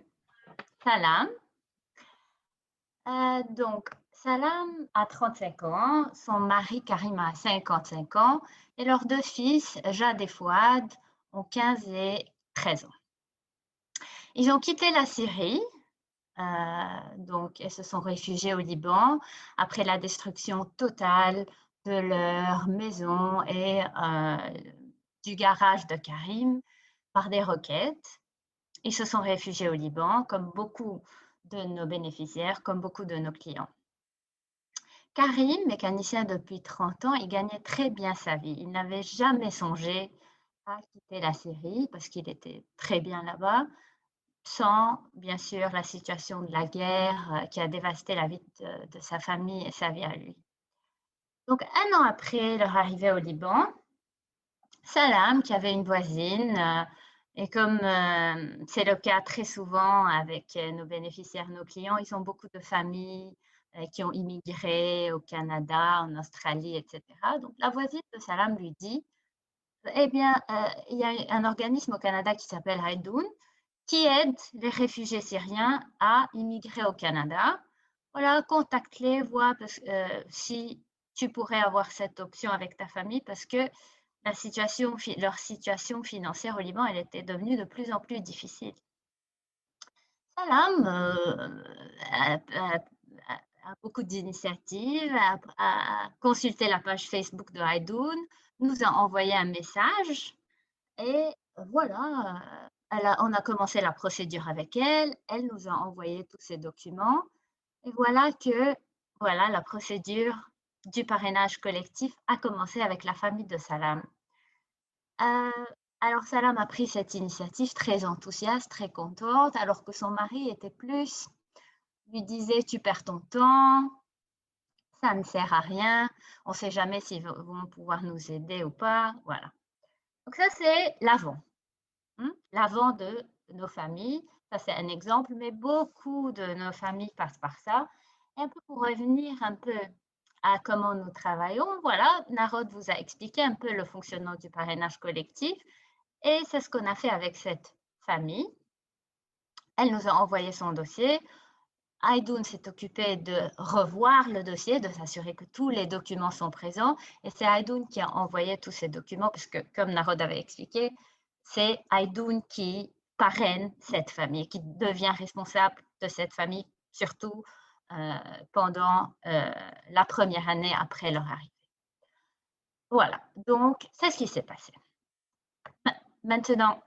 Salam. Donc, Salam a 35 ans, son mari Karim a 55 ans et leurs deux fils, Jade et Fouad, ont 15 et 13 ans. Ils ont quitté la Syrie donc, et se sont réfugiés au Liban après la destruction totale de leur maison et du garage de Karim par des roquettes. Ils se sont réfugiés au Liban, comme beaucoup de nos bénéficiaires, comme beaucoup de nos clients. Karim, mécanicien depuis 30 ans, il gagnait très bien sa vie. Il n'avait jamais songé à quitter la Syrie parce qu'il était très bien là-bas, sans, bien sûr, la situation de la guerre qui a dévasté la vie de sa famille et sa vie à lui. Donc, 1 an après leur arrivée au Liban, Salam, qui avait une voisine, et comme c'est le cas très souvent avec nos bénéficiaires, nos clients, ils ont beaucoup de familles qui ont immigré au Canada, en Australie, etc. Donc, la voisine de Salam lui dit, eh bien, il y a un organisme au Canada qui s'appelle Aidoun, qui aide les réfugiés syriens à immigrer au Canada. Voilà, contacte-les, vois si tu pourrais avoir cette option avec ta famille parce que leur situation financière au Liban, elle était devenue de plus en plus difficile. Salam a beaucoup d'initiatives, a consulté la page Facebook de Aidoun, nous a envoyé un message et voilà, on a commencé la procédure avec elle, elle nous a envoyé tous ces documents et voilà que la procédure du parrainage collectif a commencé avec la famille de Salam. Alors Salam a pris cette initiative très enthousiaste, très contente, alors que son mari était plus, lui disait tu perds ton temps, ça ne sert à rien, on ne sait jamais s'ils vont pouvoir nous aider ou pas, voilà. Donc ça c'est l'avant. L'avant de nos familles, ça c'est un exemple, mais beaucoup de nos familles passent par ça. Et un peu pour revenir un peu à comment nous travaillons, voilà, Narod vous a expliqué un peu le fonctionnement du parrainage collectif et c'est ce qu'on a fait avec cette famille. Elle nous a envoyé son dossier. Aidoun s'est occupé de revoir le dossier, de s'assurer que tous les documents sont présents et c'est Aidoun qui a envoyé tous ces documents puisque, comme Narod avait expliqué, c'est Aidoun qui parraine cette famille, qui devient responsable de cette famille, surtout pendant la première année après leur arrivée. Voilà, donc c'est ce qui s'est passé. Maintenant,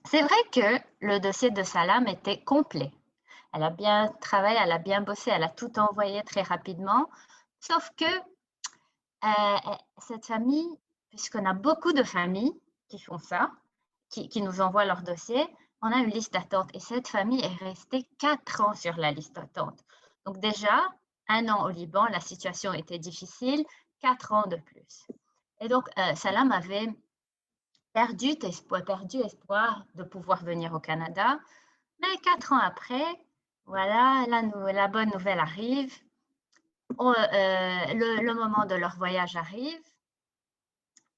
c'est vrai que le dossier de Salam était complet. Elle a bien travaillé, elle a bien bossé, elle a tout envoyé très rapidement, sauf que cette famille, puisqu'on a beaucoup de familles qui font ça, qui nous envoient leur dossier, on a une liste d'attente et cette famille est restée 4 ans sur la liste d'attente. Donc déjà, 1 an au Liban, la situation était difficile, 4 ans de plus. Et donc, Salam avait perdu espoir de pouvoir venir au Canada, mais 4 ans après, voilà, la bonne nouvelle arrive, le moment de leur voyage arrive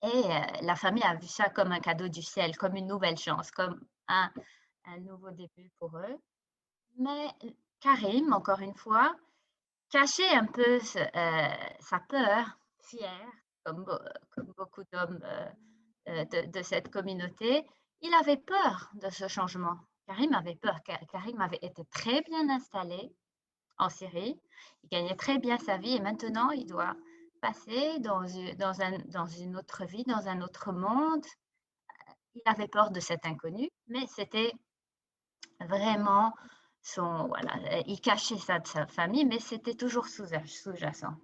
Et la famille a vu ça comme un cadeau du ciel, comme une nouvelle chance, comme un nouveau début pour eux. Mais Karim, encore une fois, cachait un peu sa peur, fier, comme beaucoup d'hommes de cette communauté. Il avait peur de ce changement. Karim avait peur. Karim avait été très bien installé en Syrie. Il gagnait très bien sa vie et maintenant, il doit passer dans une autre vie, dans un autre monde. Il avait peur de cet inconnu, mais c'était vraiment voilà, il cachait ça de sa famille, mais c'était toujours sous-jacent.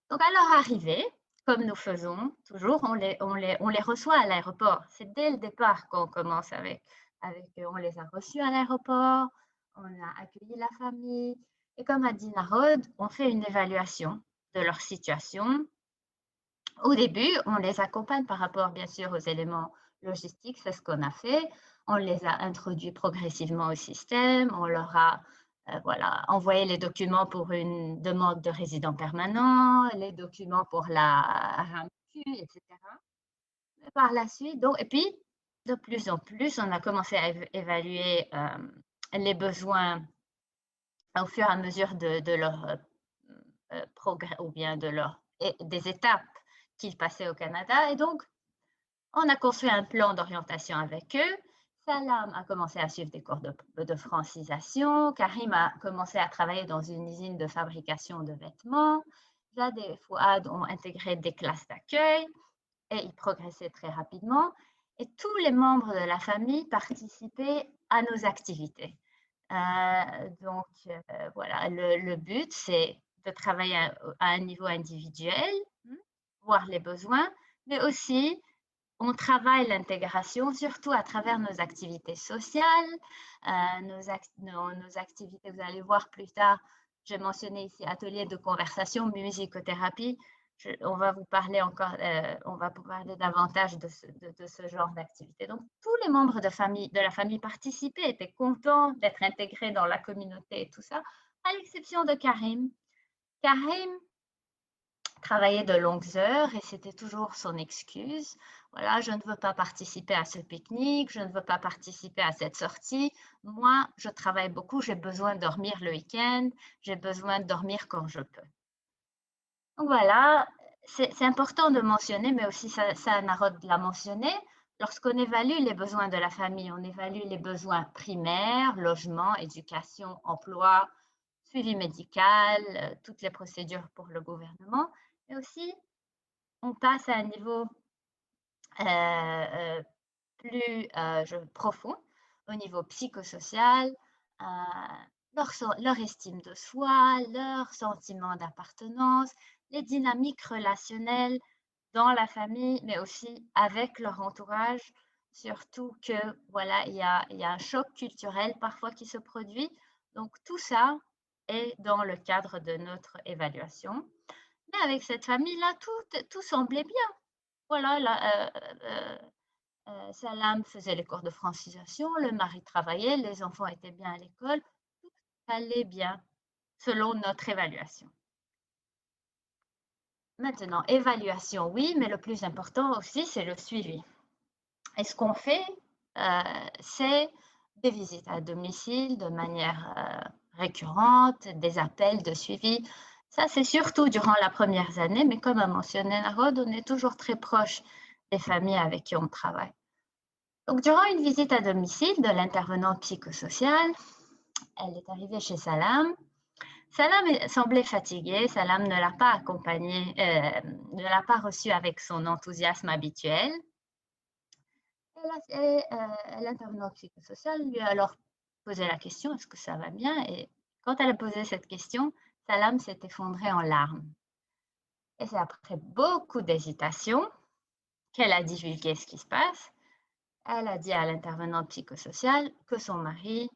Donc, à leur arrivée, comme nous faisons toujours, on les reçoit à l'aéroport. C'est dès le départ qu'on commence avec eux. On les a reçus à l'aéroport, on a accueilli la famille. Et comme a dit Narod, on fait une évaluation de leur situation. Au début, on les accompagne par rapport, bien sûr, aux éléments logistiques. C'est ce qu'on a fait. On les a introduits progressivement au système. On leur a voilà, envoyé les documents pour une demande de résident permanent, les documents pour la RAMQ, etc. Mais par la suite, donc, et puis, de plus en plus, on a commencé à évaluer les besoins au fur et à mesure de leur progrès ou bien des étapes qu'ils passaient au Canada. Et donc, on a construit un plan d'orientation avec eux. Salam a commencé à suivre des cours de francisation. Karim a commencé à travailler dans une usine de fabrication de vêtements. Jade et Fouad ont intégré des classes d'accueil et ils progressaient très rapidement. Et tous les membres de la famille participaient à nos activités. Donc, voilà, le but, c'est de travailler à un niveau individuel, voir les besoins, mais aussi on travaille l'intégration surtout à travers nos activités sociales, nos activités, vous allez voir plus tard, j'ai mentionné ici atelier de conversation, musicothérapie. On va vous parler encore, on va vous parler davantage de ce genre d'activité. Donc, tous les membres de la famille participaient, étaient contents d'être intégrés dans la communauté et tout ça, à l'exception de Karim. Karim travaillait de longues heures et c'était toujours son excuse. Voilà, je ne veux pas participer à ce pique-nique, je ne veux pas participer à cette sortie. Moi, je travaille beaucoup, j'ai besoin de dormir le week-end, j'ai besoin de dormir quand je peux. Donc voilà, c'est important de mentionner, mais aussi ça Narod l'a mentionné, lorsqu'on évalue les besoins de la famille, on évalue les besoins primaires, logement, éducation, emploi, suivi médical, toutes les procédures pour le gouvernement, mais aussi on passe à un niveau plus profond, au niveau psychosocial, leur estime de soi, leur sentiment d'appartenance, les dynamiques relationnelles dans la famille, mais aussi avec leur entourage, surtout que voilà, il y a un choc culturel parfois qui se produit. Donc tout ça est dans le cadre de notre évaluation. Mais avec cette famille-là, tout semblait bien. Voilà, Salam faisait les cours de francisation, le mari travaillait, les enfants étaient bien à l'école, tout allait bien selon notre évaluation. Maintenant, évaluation, oui, mais le plus important aussi, c'est le suivi. Et ce qu'on fait, c'est des visites à domicile de manière récurrente, des appels de suivi. Ça, c'est surtout durant la première année, mais comme a mentionné Narod, on est toujours très proche des familles avec qui on travaille. Donc, durant une visite à domicile de l'intervenante psychosociale, elle est arrivée chez Salam. Salam semblait fatiguée. Salam ne l'a pas accompagnée, ne l'a pas reçue avec son enthousiasme habituel. L'intervenante psychosociale lui a alors posé la question, est-ce que ça va bien? Et quand elle a posé cette question, Salam s'est effondrée en larmes. Et c'est après beaucoup d'hésitation qu'elle a divulgué ce qui se passe. Elle a dit à l'intervenante psychosociale que son mari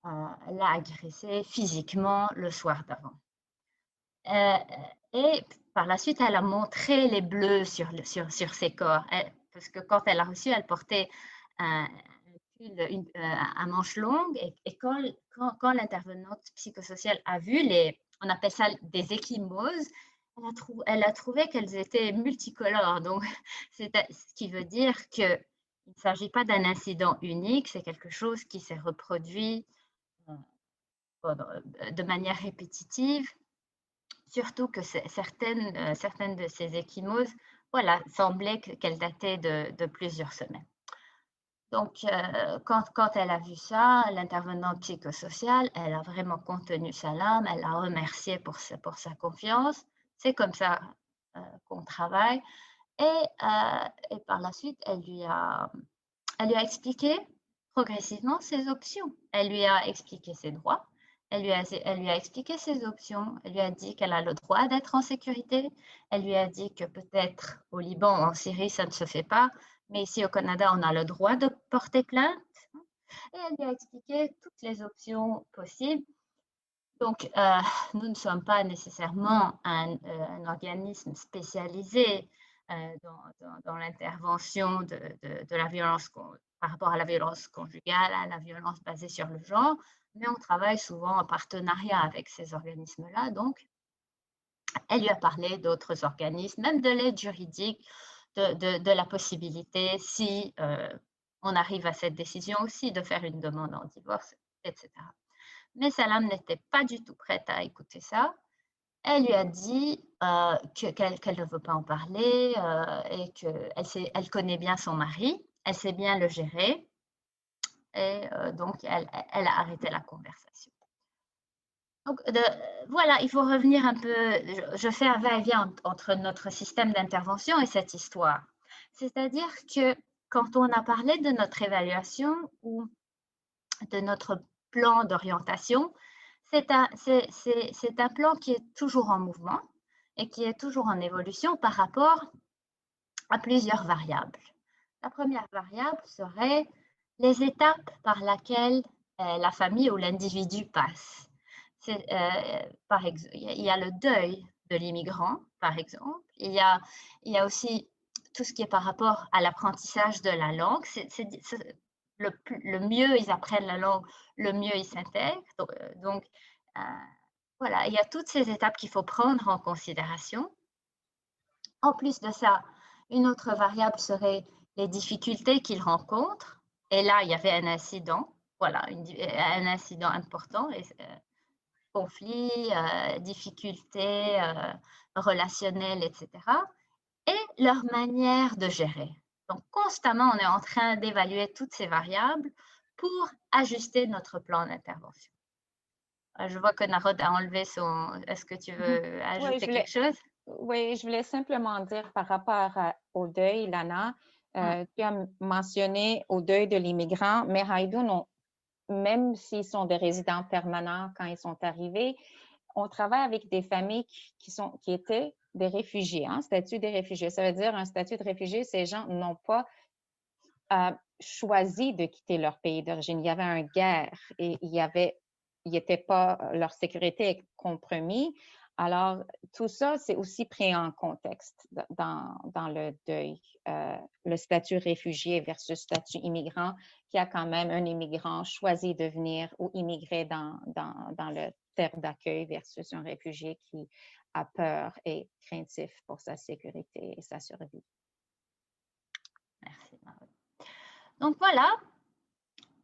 l'a agressée physiquement le soir d'avant. Et par la suite, elle a montré les bleus sur ses corps. Parce que quand elle a reçu, elle portait un manche longue. Et quand l'intervenante psychosociale a vu on appelle ça des ecchymoses, elle a trouvé qu'elles étaient multicolores. Donc, ce qui veut dire qu'il ne s'agit pas d'un incident unique, c'est quelque chose qui s'est reproduit de manière répétitive, surtout que certaines de ces ecchymoses, voilà, semblait qu'elles dataient de plusieurs semaines. Donc, quand elle a vu ça, l'intervenante psychosociale, elle a vraiment contenu sa larme, elle l'a remercié pour sa confiance. C'est comme ça qu'on travaille. Et par la suite, elle lui a expliqué progressivement ses options. Elle lui a expliqué ses droits. Elle lui a expliqué ses options. Elle lui a dit qu'elle a le droit d'être en sécurité. Elle lui a dit que peut-être au Liban, en Syrie, ça ne se fait pas. Mais ici au Canada, on a le droit de porter plainte. Et elle lui a expliqué toutes les options possibles. Donc, nous ne sommes pas nécessairement un organisme spécialisé dans l'intervention de la violence par rapport à la violence conjugale, à la violence basée sur le genre, mais on travaille souvent en partenariat avec ces organismes-là. Donc, elle lui a parlé d'autres organismes, même de l'aide juridique, de la possibilité, si on arrive à cette décision aussi, de faire une demande en divorce, etc. Mais Salam n'était pas du tout prête à écouter ça. Elle lui a dit qu'elle ne veut pas en parler et qu'elle connaît bien son mari, elle sait bien le gérer. Et donc, elle a arrêté la conversation. Donc, voilà, il faut revenir un peu, je fais un va-et-vient entre notre système d'intervention et cette histoire. C'est-à-dire que quand on a parlé de notre évaluation ou de notre plan d'orientation, c'est un plan qui est toujours en mouvement et qui est toujours en évolution par rapport à plusieurs variables. La première variable serait les étapes par lesquelles la famille ou l'individu passe. Par exemple, il y a le deuil de l'immigrant, par exemple. Il y a aussi tout ce qui est par rapport à l'apprentissage de la langue. Le mieux ils apprennent la langue, le mieux ils s'intègrent. Donc, voilà, il y a toutes ces étapes qu'il faut prendre en considération. En plus de ça, une autre variable serait les difficultés qu'ils rencontrent. Et là, il y avait un incident, voilà, un incident important, conflit, difficultés relationnelles, etc. Et leur manière de gérer. Donc, constamment, on est en train d'évaluer toutes ces variables pour ajuster notre plan d'intervention. Je vois que Narod a enlevé son... Est-ce que tu veux ajouter quelque chose? Oui, je voulais simplement dire par rapport au deuil, Lana, tu as mentionné au deuil de l'immigrant, mais Haïdoun, même s'ils sont des résidents permanents quand ils sont arrivés, on travaille avec des familles qui étaient des réfugiés, statut des réfugiés. Ça veut dire un statut de réfugié, ces gens n'ont pas choisi de quitter leur pays d'origine. Il y avait une guerre et leur sécurité est compromise. Alors, tout ça, c'est aussi pris en contexte dans le deuil. Le statut réfugié versus statut immigrant, qui a quand même un immigrant choisi de venir ou immigrer dans le terre d'accueil versus un réfugié qui a peur et craintif pour sa sécurité et sa survie. Merci, Marie. Donc voilà,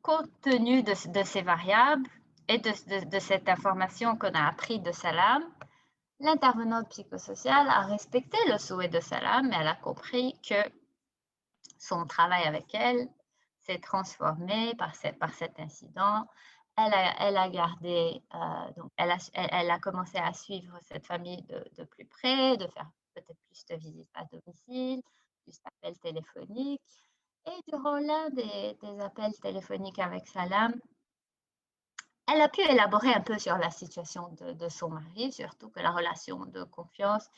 compte tenu de ces variables et de cette information qu'on a appris de Salam, l'intervenante psychosociale a respecté le souhait de Salam, mais elle a compris que son travail avec elle s'est transformé par cet incident. Elle a gardé, donc elle a commencé à suivre cette famille de plus près, de faire peut-être plus de visites à domicile, plus d'appels téléphoniques. Et durant l'un des appels téléphoniques avec Salam, elle a pu élaborer un peu sur la situation de son mari, surtout que la relation de confiance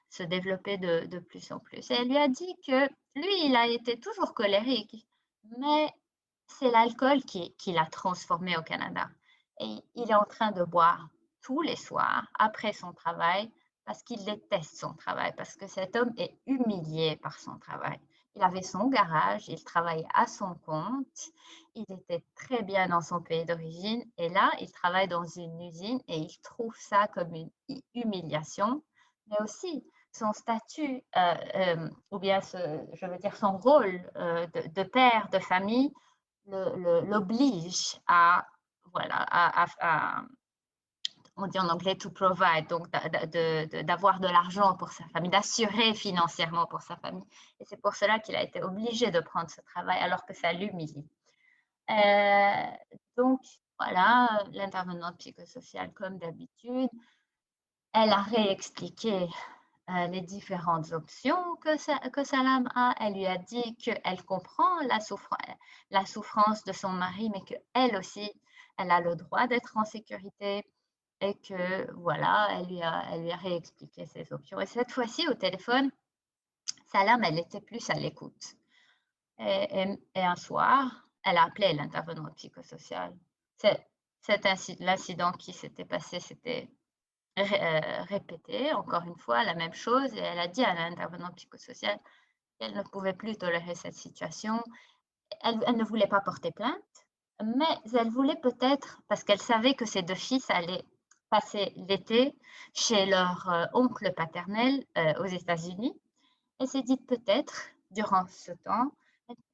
se développait de plus en plus. Et elle lui a dit que lui, il a été toujours colérique, mais c'est l'alcool qui l'a transformé au Canada. Et il est en train de boire tous les soirs après son travail parce qu'il déteste son travail, parce que cet homme est humilié par son travail. Il avait son garage, il travaillait à son compte, il était très bien dans son pays d'origine et là, il travaille dans une usine et il trouve ça comme une humiliation. mais aussi son statut, ou bien je veux dire son rôle de père de famille l'oblige à, voilà, on dit en anglais to provide, donc d'avoir de l'argent pour sa famille, d'assurer financièrement pour sa famille. Et c'est pour cela qu'il a été obligé de prendre ce travail alors que ça l'humilie. Donc, voilà, l'intervenante psychosociale, comme d'habitude, elle a réexpliqué les différentes options que Salam a. Elle lui a dit qu'elle comprend la souffrance de son mari, mais qu'elle aussi, elle a le droit d'être en sécurité et que, voilà, elle lui a réexpliqué ses options. Et cette fois-ci, au téléphone, Salam, elle était plus à l'écoute. Et un soir, elle a appelé l'intervenante psychosociale. L'incident qui s'était passé, c'était répété encore une fois la même chose, et elle a dit à l'intervenante psychosociale qu'elle ne pouvait plus tolérer cette situation. Elle ne voulait pas porter plainte, mais elle voulait peut-être, parce qu'elle savait que ses deux fils allaient passer l'été chez leur oncle paternel aux États-Unis, elle s'est dit peut-être, durant ce temps,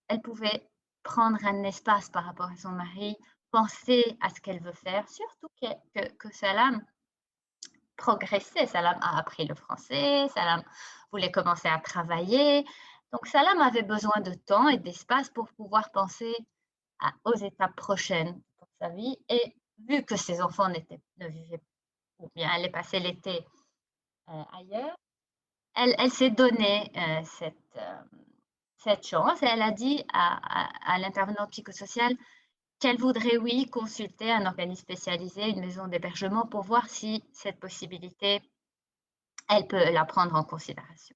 elle pouvait prendre un espace par rapport à son mari, penser à ce qu'elle veut faire, surtout que Salam progressait. Salam a appris le français, Salam voulait commencer à travailler. Donc, Salam avait besoin de temps et d'espace pour pouvoir penser aux étapes prochaines pour sa vie. Et vu que ses enfants ne vivaient, ou bien allaient passer l'été ailleurs, elle s'est donné cette chance, et elle a dit à l'intervenante psychosociale qu'elle voudrait, oui, consulter un organisme spécialisé, une maison d'hébergement, pour voir si cette possibilité, elle peut la prendre en considération.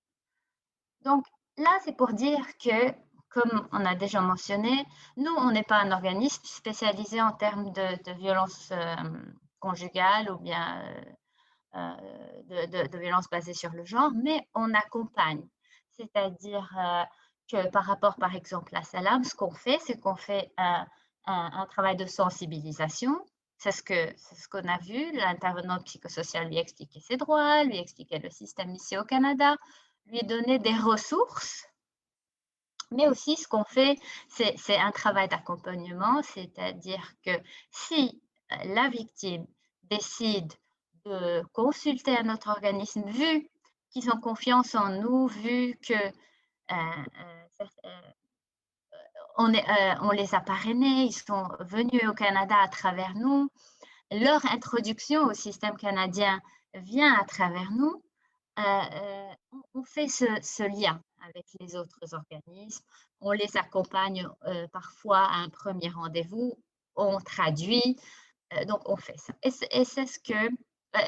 Donc là, c'est pour dire que, comme on a déjà mentionné, nous, on n'est pas un organisme spécialisé en termes de violence conjugale ou bien de violence basée sur le genre, mais on accompagne. C'est-à-dire que par rapport, par exemple, à Salam, ce qu'on fait, c'est qu'on fait un travail de sensibilisation. C'est ce qu'on a vu. L'intervenante psychosociale lui expliquait ses droits, lui expliquait le système ici au Canada, lui donnait des ressources. Mais aussi, ce qu'on fait, c'est un travail d'accompagnement, c'est-à-dire que si la victime décide de consulter un autre organisme, vu qu'ils ont confiance en nous, vu que on les a parrainés, ils sont venus au Canada à travers nous, leur introduction au système canadien vient à travers nous, on fait ce lien avec les autres organismes, on les accompagne parfois à un premier rendez-vous, on traduit, donc on fait ça. Et c'est ce que,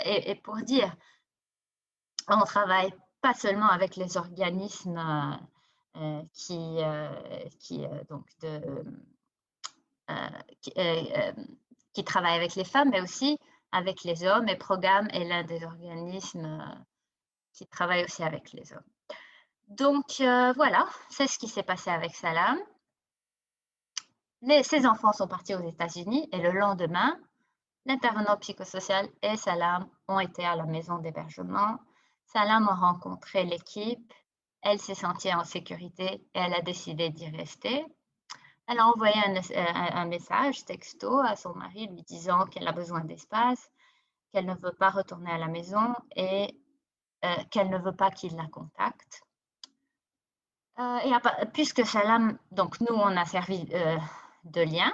et pour dire, on travaille pas seulement avec les organismes qui travaillent avec les femmes, mais aussi avec les hommes, et Programme est l'un des organismes qui travaille aussi avec les hommes. Donc voilà, c'est ce qui s'est passé avec Salam. Ses enfants sont partis aux États-Unis et le lendemain, l'intervenant psychosocial et Salam ont été à la maison d'hébergement. Salam a rencontré l'équipe, elle s'est sentie en sécurité et elle a décidé d'y rester. Elle a envoyé un message texto à son mari lui disant qu'elle a besoin d'espace, qu'elle ne veut pas retourner à la maison et qu'elle ne veut pas qu'il la contacte. Puisque Salam, donc nous, on a servi de lien,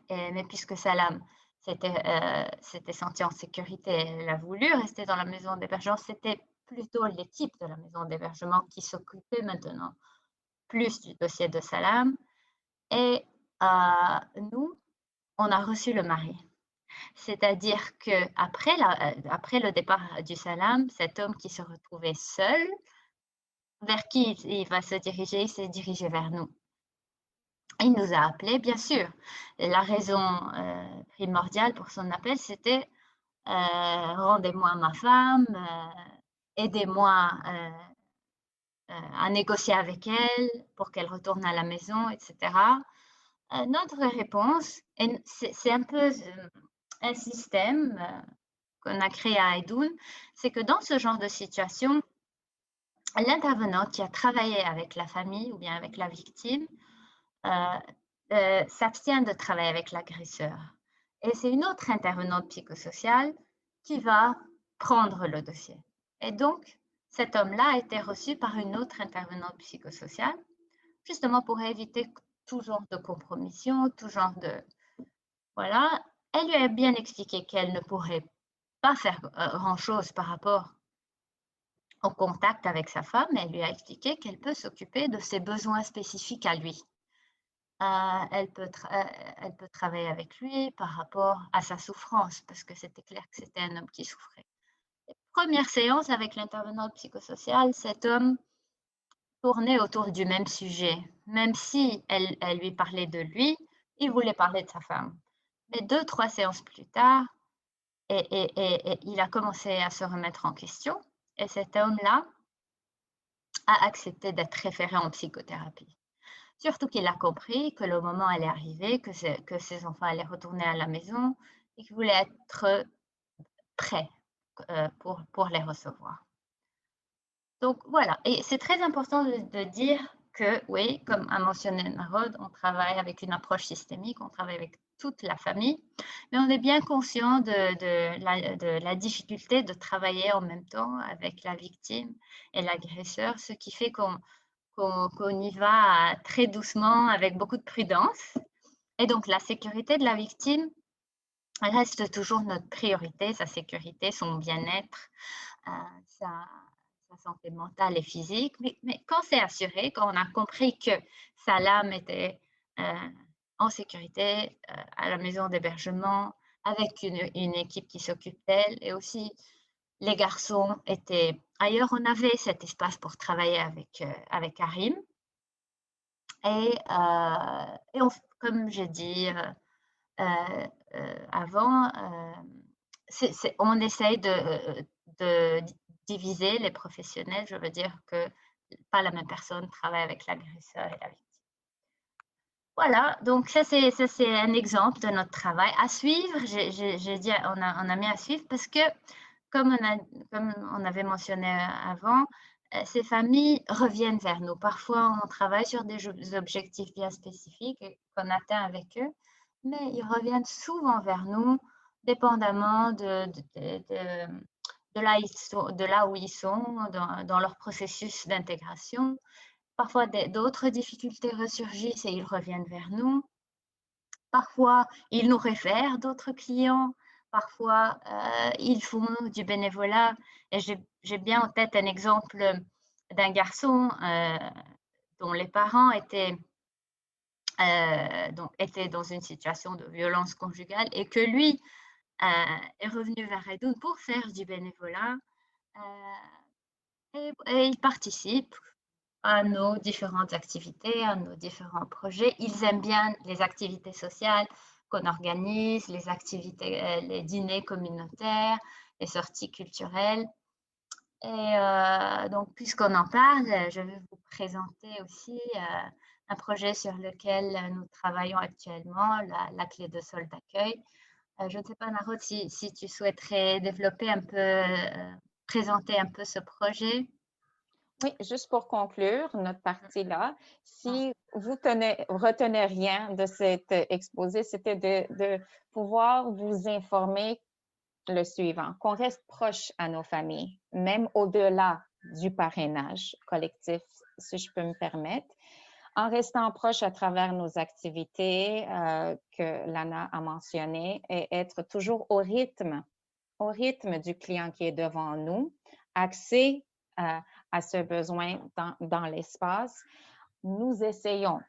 mais puisque Salam s'était sentie en sécurité, elle a voulu rester dans la maison d'hébergement, c'était plutôt l'équipe de la maison d'hébergement qui s'occupait maintenant plus du dossier de Salam. Et nous, on a reçu le mari. C'est-à-dire qu'après le départ du Salam, cet homme qui se retrouvait seul, vers qui il va se diriger, il s'est dirigé vers nous. Il nous a appelés, bien sûr. La raison primordiale pour son appel, c'était rendez-moi ma femme, aidez-moi à négocier avec elle pour qu'elle retourne à la maison, etc. Notre réponse, c'est un peu un système qu'on a créé à Aidoun, c'est que dans ce genre de situation, l'intervenant qui a travaillé avec la famille ou bien avec la victime s'abstient de travailler avec l'agresseur. Et c'est une autre intervenante psychosociale qui va prendre le dossier. Et donc, cet homme-là a été reçu par une autre intervenante psychosociale, justement pour éviter tout genre de compromission, tout genre de... Voilà. Elle lui a bien expliqué qu'elle ne pourrait pas faire grand-chose par rapport au contact avec sa femme, mais elle lui a expliqué qu'elle peut s'occuper de ses besoins spécifiques à lui. Elle peut travailler avec lui par rapport à sa souffrance, parce que c'était clair que c'était un homme qui souffrait. Première séance avec l'intervenante psychosociale, cet homme tournait autour du même sujet. Même si elle lui parlait de lui, il voulait parler de sa femme. Mais 2-3 séances plus tard, et il a commencé à se remettre en question, et cet homme-là a accepté d'être référé en psychothérapie. Surtout qu'il a compris que le moment allait arriver, que ses enfants allaient retourner à la maison et qu'il voulait être prêt pour les recevoir. Donc voilà, et c'est très important de dire que, oui, comme a mentionné Narod, on travaille avec une approche systémique, on travaille avec toute la famille, mais on est bien conscient de la difficulté de travailler en même temps avec la victime et l'agresseur, ce qui fait qu'on y va très doucement, avec beaucoup de prudence. Et donc, la sécurité de la victime reste toujours notre priorité, sa sécurité, son bien-être, sa santé mentale et physique. Mais quand c'est assuré, quand on a compris que Salam était en sécurité à la maison d'hébergement, avec une équipe qui s'occupe d'elle, et aussi les garçons étaient ailleurs, on avait cet espace pour travailler avec Karim. Et comme j'ai dit avant, on essaye de diviser les professionnels. Je veux dire que pas la même personne travaille avec l'agresseur et la victime. Voilà, donc ça c'est un exemple de notre travail à suivre. J'ai dit on a mis à suivre parce que comme on avait mentionné avant, ces familles reviennent vers nous. Parfois, on travaille sur des objectifs bien spécifiques qu'on atteint avec eux, mais ils reviennent souvent vers nous, dépendamment de là où ils sont dans leur processus d'intégration. Parfois, d'autres difficultés ressurgissent et ils reviennent vers nous. Parfois, ils nous réfèrent d'autres clients. Parfois, ils font du bénévolat. Et j'ai bien en tête un exemple d'un garçon dont les parents étaient dans une situation de violence conjugale et que lui est revenu vers Aidoun pour faire du bénévolat. Et il participe à nos différentes activités, à nos différents projets. Ils aiment bien les activités sociales qu'on organise, les activités, les dîners communautaires, les sorties culturelles. Et donc, puisqu'on en parle, je vais vous présenter aussi un projet sur lequel nous travaillons actuellement, la clé de sol d'accueil. Je ne sais pas, Narod, si tu souhaiterais développer un peu, présenter un peu ce projet. Oui, juste pour conclure notre partie-là, si vous retenez rien de cet exposé, c'était de pouvoir vous informer le suivant, qu'on reste proche à nos familles, même au-delà du parrainage collectif, si je peux me permettre, en restant proche à travers nos activités que Lana a mentionnées et être toujours au rythme du client qui est devant nous, axé à ce besoin dans l'espace. Nous essayons,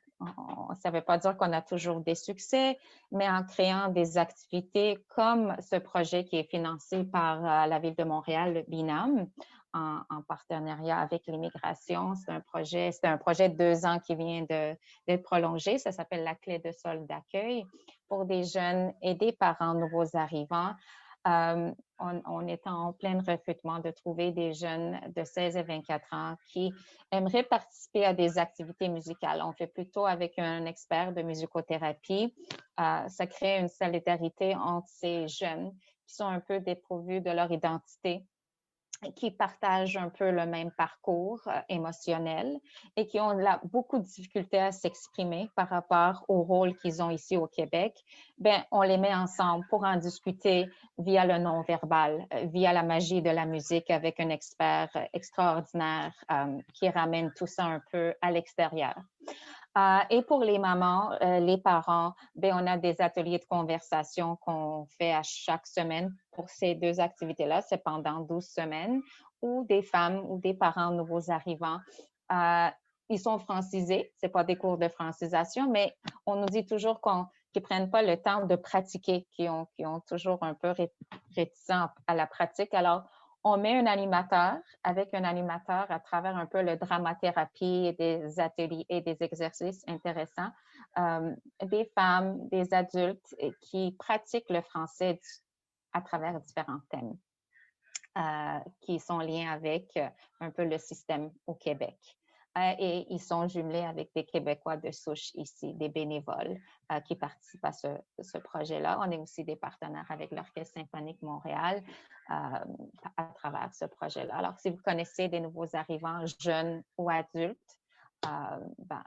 ça ne veut pas dire qu'on a toujours des succès, mais en créant des activités comme ce projet qui est financé par la Ville de Montréal, le BINAM, en partenariat avec l'immigration. C'est un projet de 2 ans qui vient d'être prolongé. Ça s'appelle la clé de sol d'accueil pour des jeunes et des parents nouveaux arrivants. On est en plein recrutement de trouver des jeunes de 16 et 24 ans qui aimeraient participer à des activités musicales. On fait plutôt avec un expert de musicothérapie. Ça crée une solidarité entre ces jeunes qui sont un peu dépourvus de leur identité, qui partagent un peu le même parcours émotionnel et qui ont beaucoup de difficultés à s'exprimer par rapport au rôle qu'ils ont ici au Québec, ben, on les met ensemble pour en discuter via le non-verbal, via la magie de la musique avec un expert extraordinaire qui ramène tout ça un peu à l'extérieur. Et pour les mamans, les parents, ben, on a des ateliers de conversation qu'on fait à chaque semaine pour ces deux activités-là. C'est pendant 12 semaines où des femmes ou des parents nouveaux arrivants, ils sont francisés. Ce n'est pas des cours de francisation, mais on nous dit toujours qu'ils ne prennent pas le temps de pratiquer, qui ont toujours un peu réticents à la pratique. Alors, on met un animateur avec un animateur à travers un peu le dramathérapie et des ateliers et des exercices intéressants, des femmes, des adultes qui pratiquent le français à travers différents thèmes qui sont liés avec un peu le système au Québec. Et ils sont jumelés avec des Québécois de souche ici, des bénévoles qui participent à ce projet-là. On est aussi des partenaires avec l'Orchestre symphonique Montréal à travers ce projet-là. Alors, si vous connaissez des nouveaux arrivants, jeunes ou adultes, ben,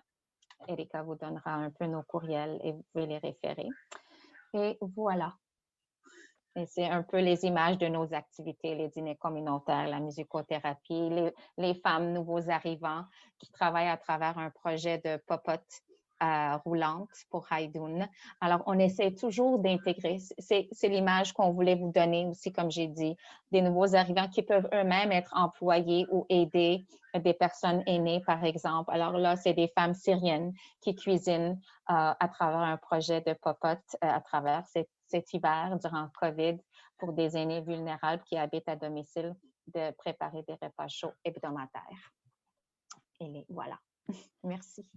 Erika vous donnera un peu nos courriels et vous pouvez les référer. Et voilà. Et c'est un peu les images de nos activités, les dîners communautaires, la musicothérapie, les femmes nouveaux arrivants qui travaillent à travers un projet de popote roulante pour Haïdoun. Alors, on essaie toujours d'intégrer, c'est l'image qu'on voulait vous donner aussi, comme j'ai dit, des nouveaux arrivants qui peuvent eux-mêmes être employés ou aider des personnes aînées, par exemple. Alors là, c'est des femmes syriennes qui cuisinent à travers un projet de popote à travers cet hiver, durant COVID, pour des aînés vulnérables qui habitent à domicile, de préparer des repas chauds hebdomadaires. Et voilà. Merci.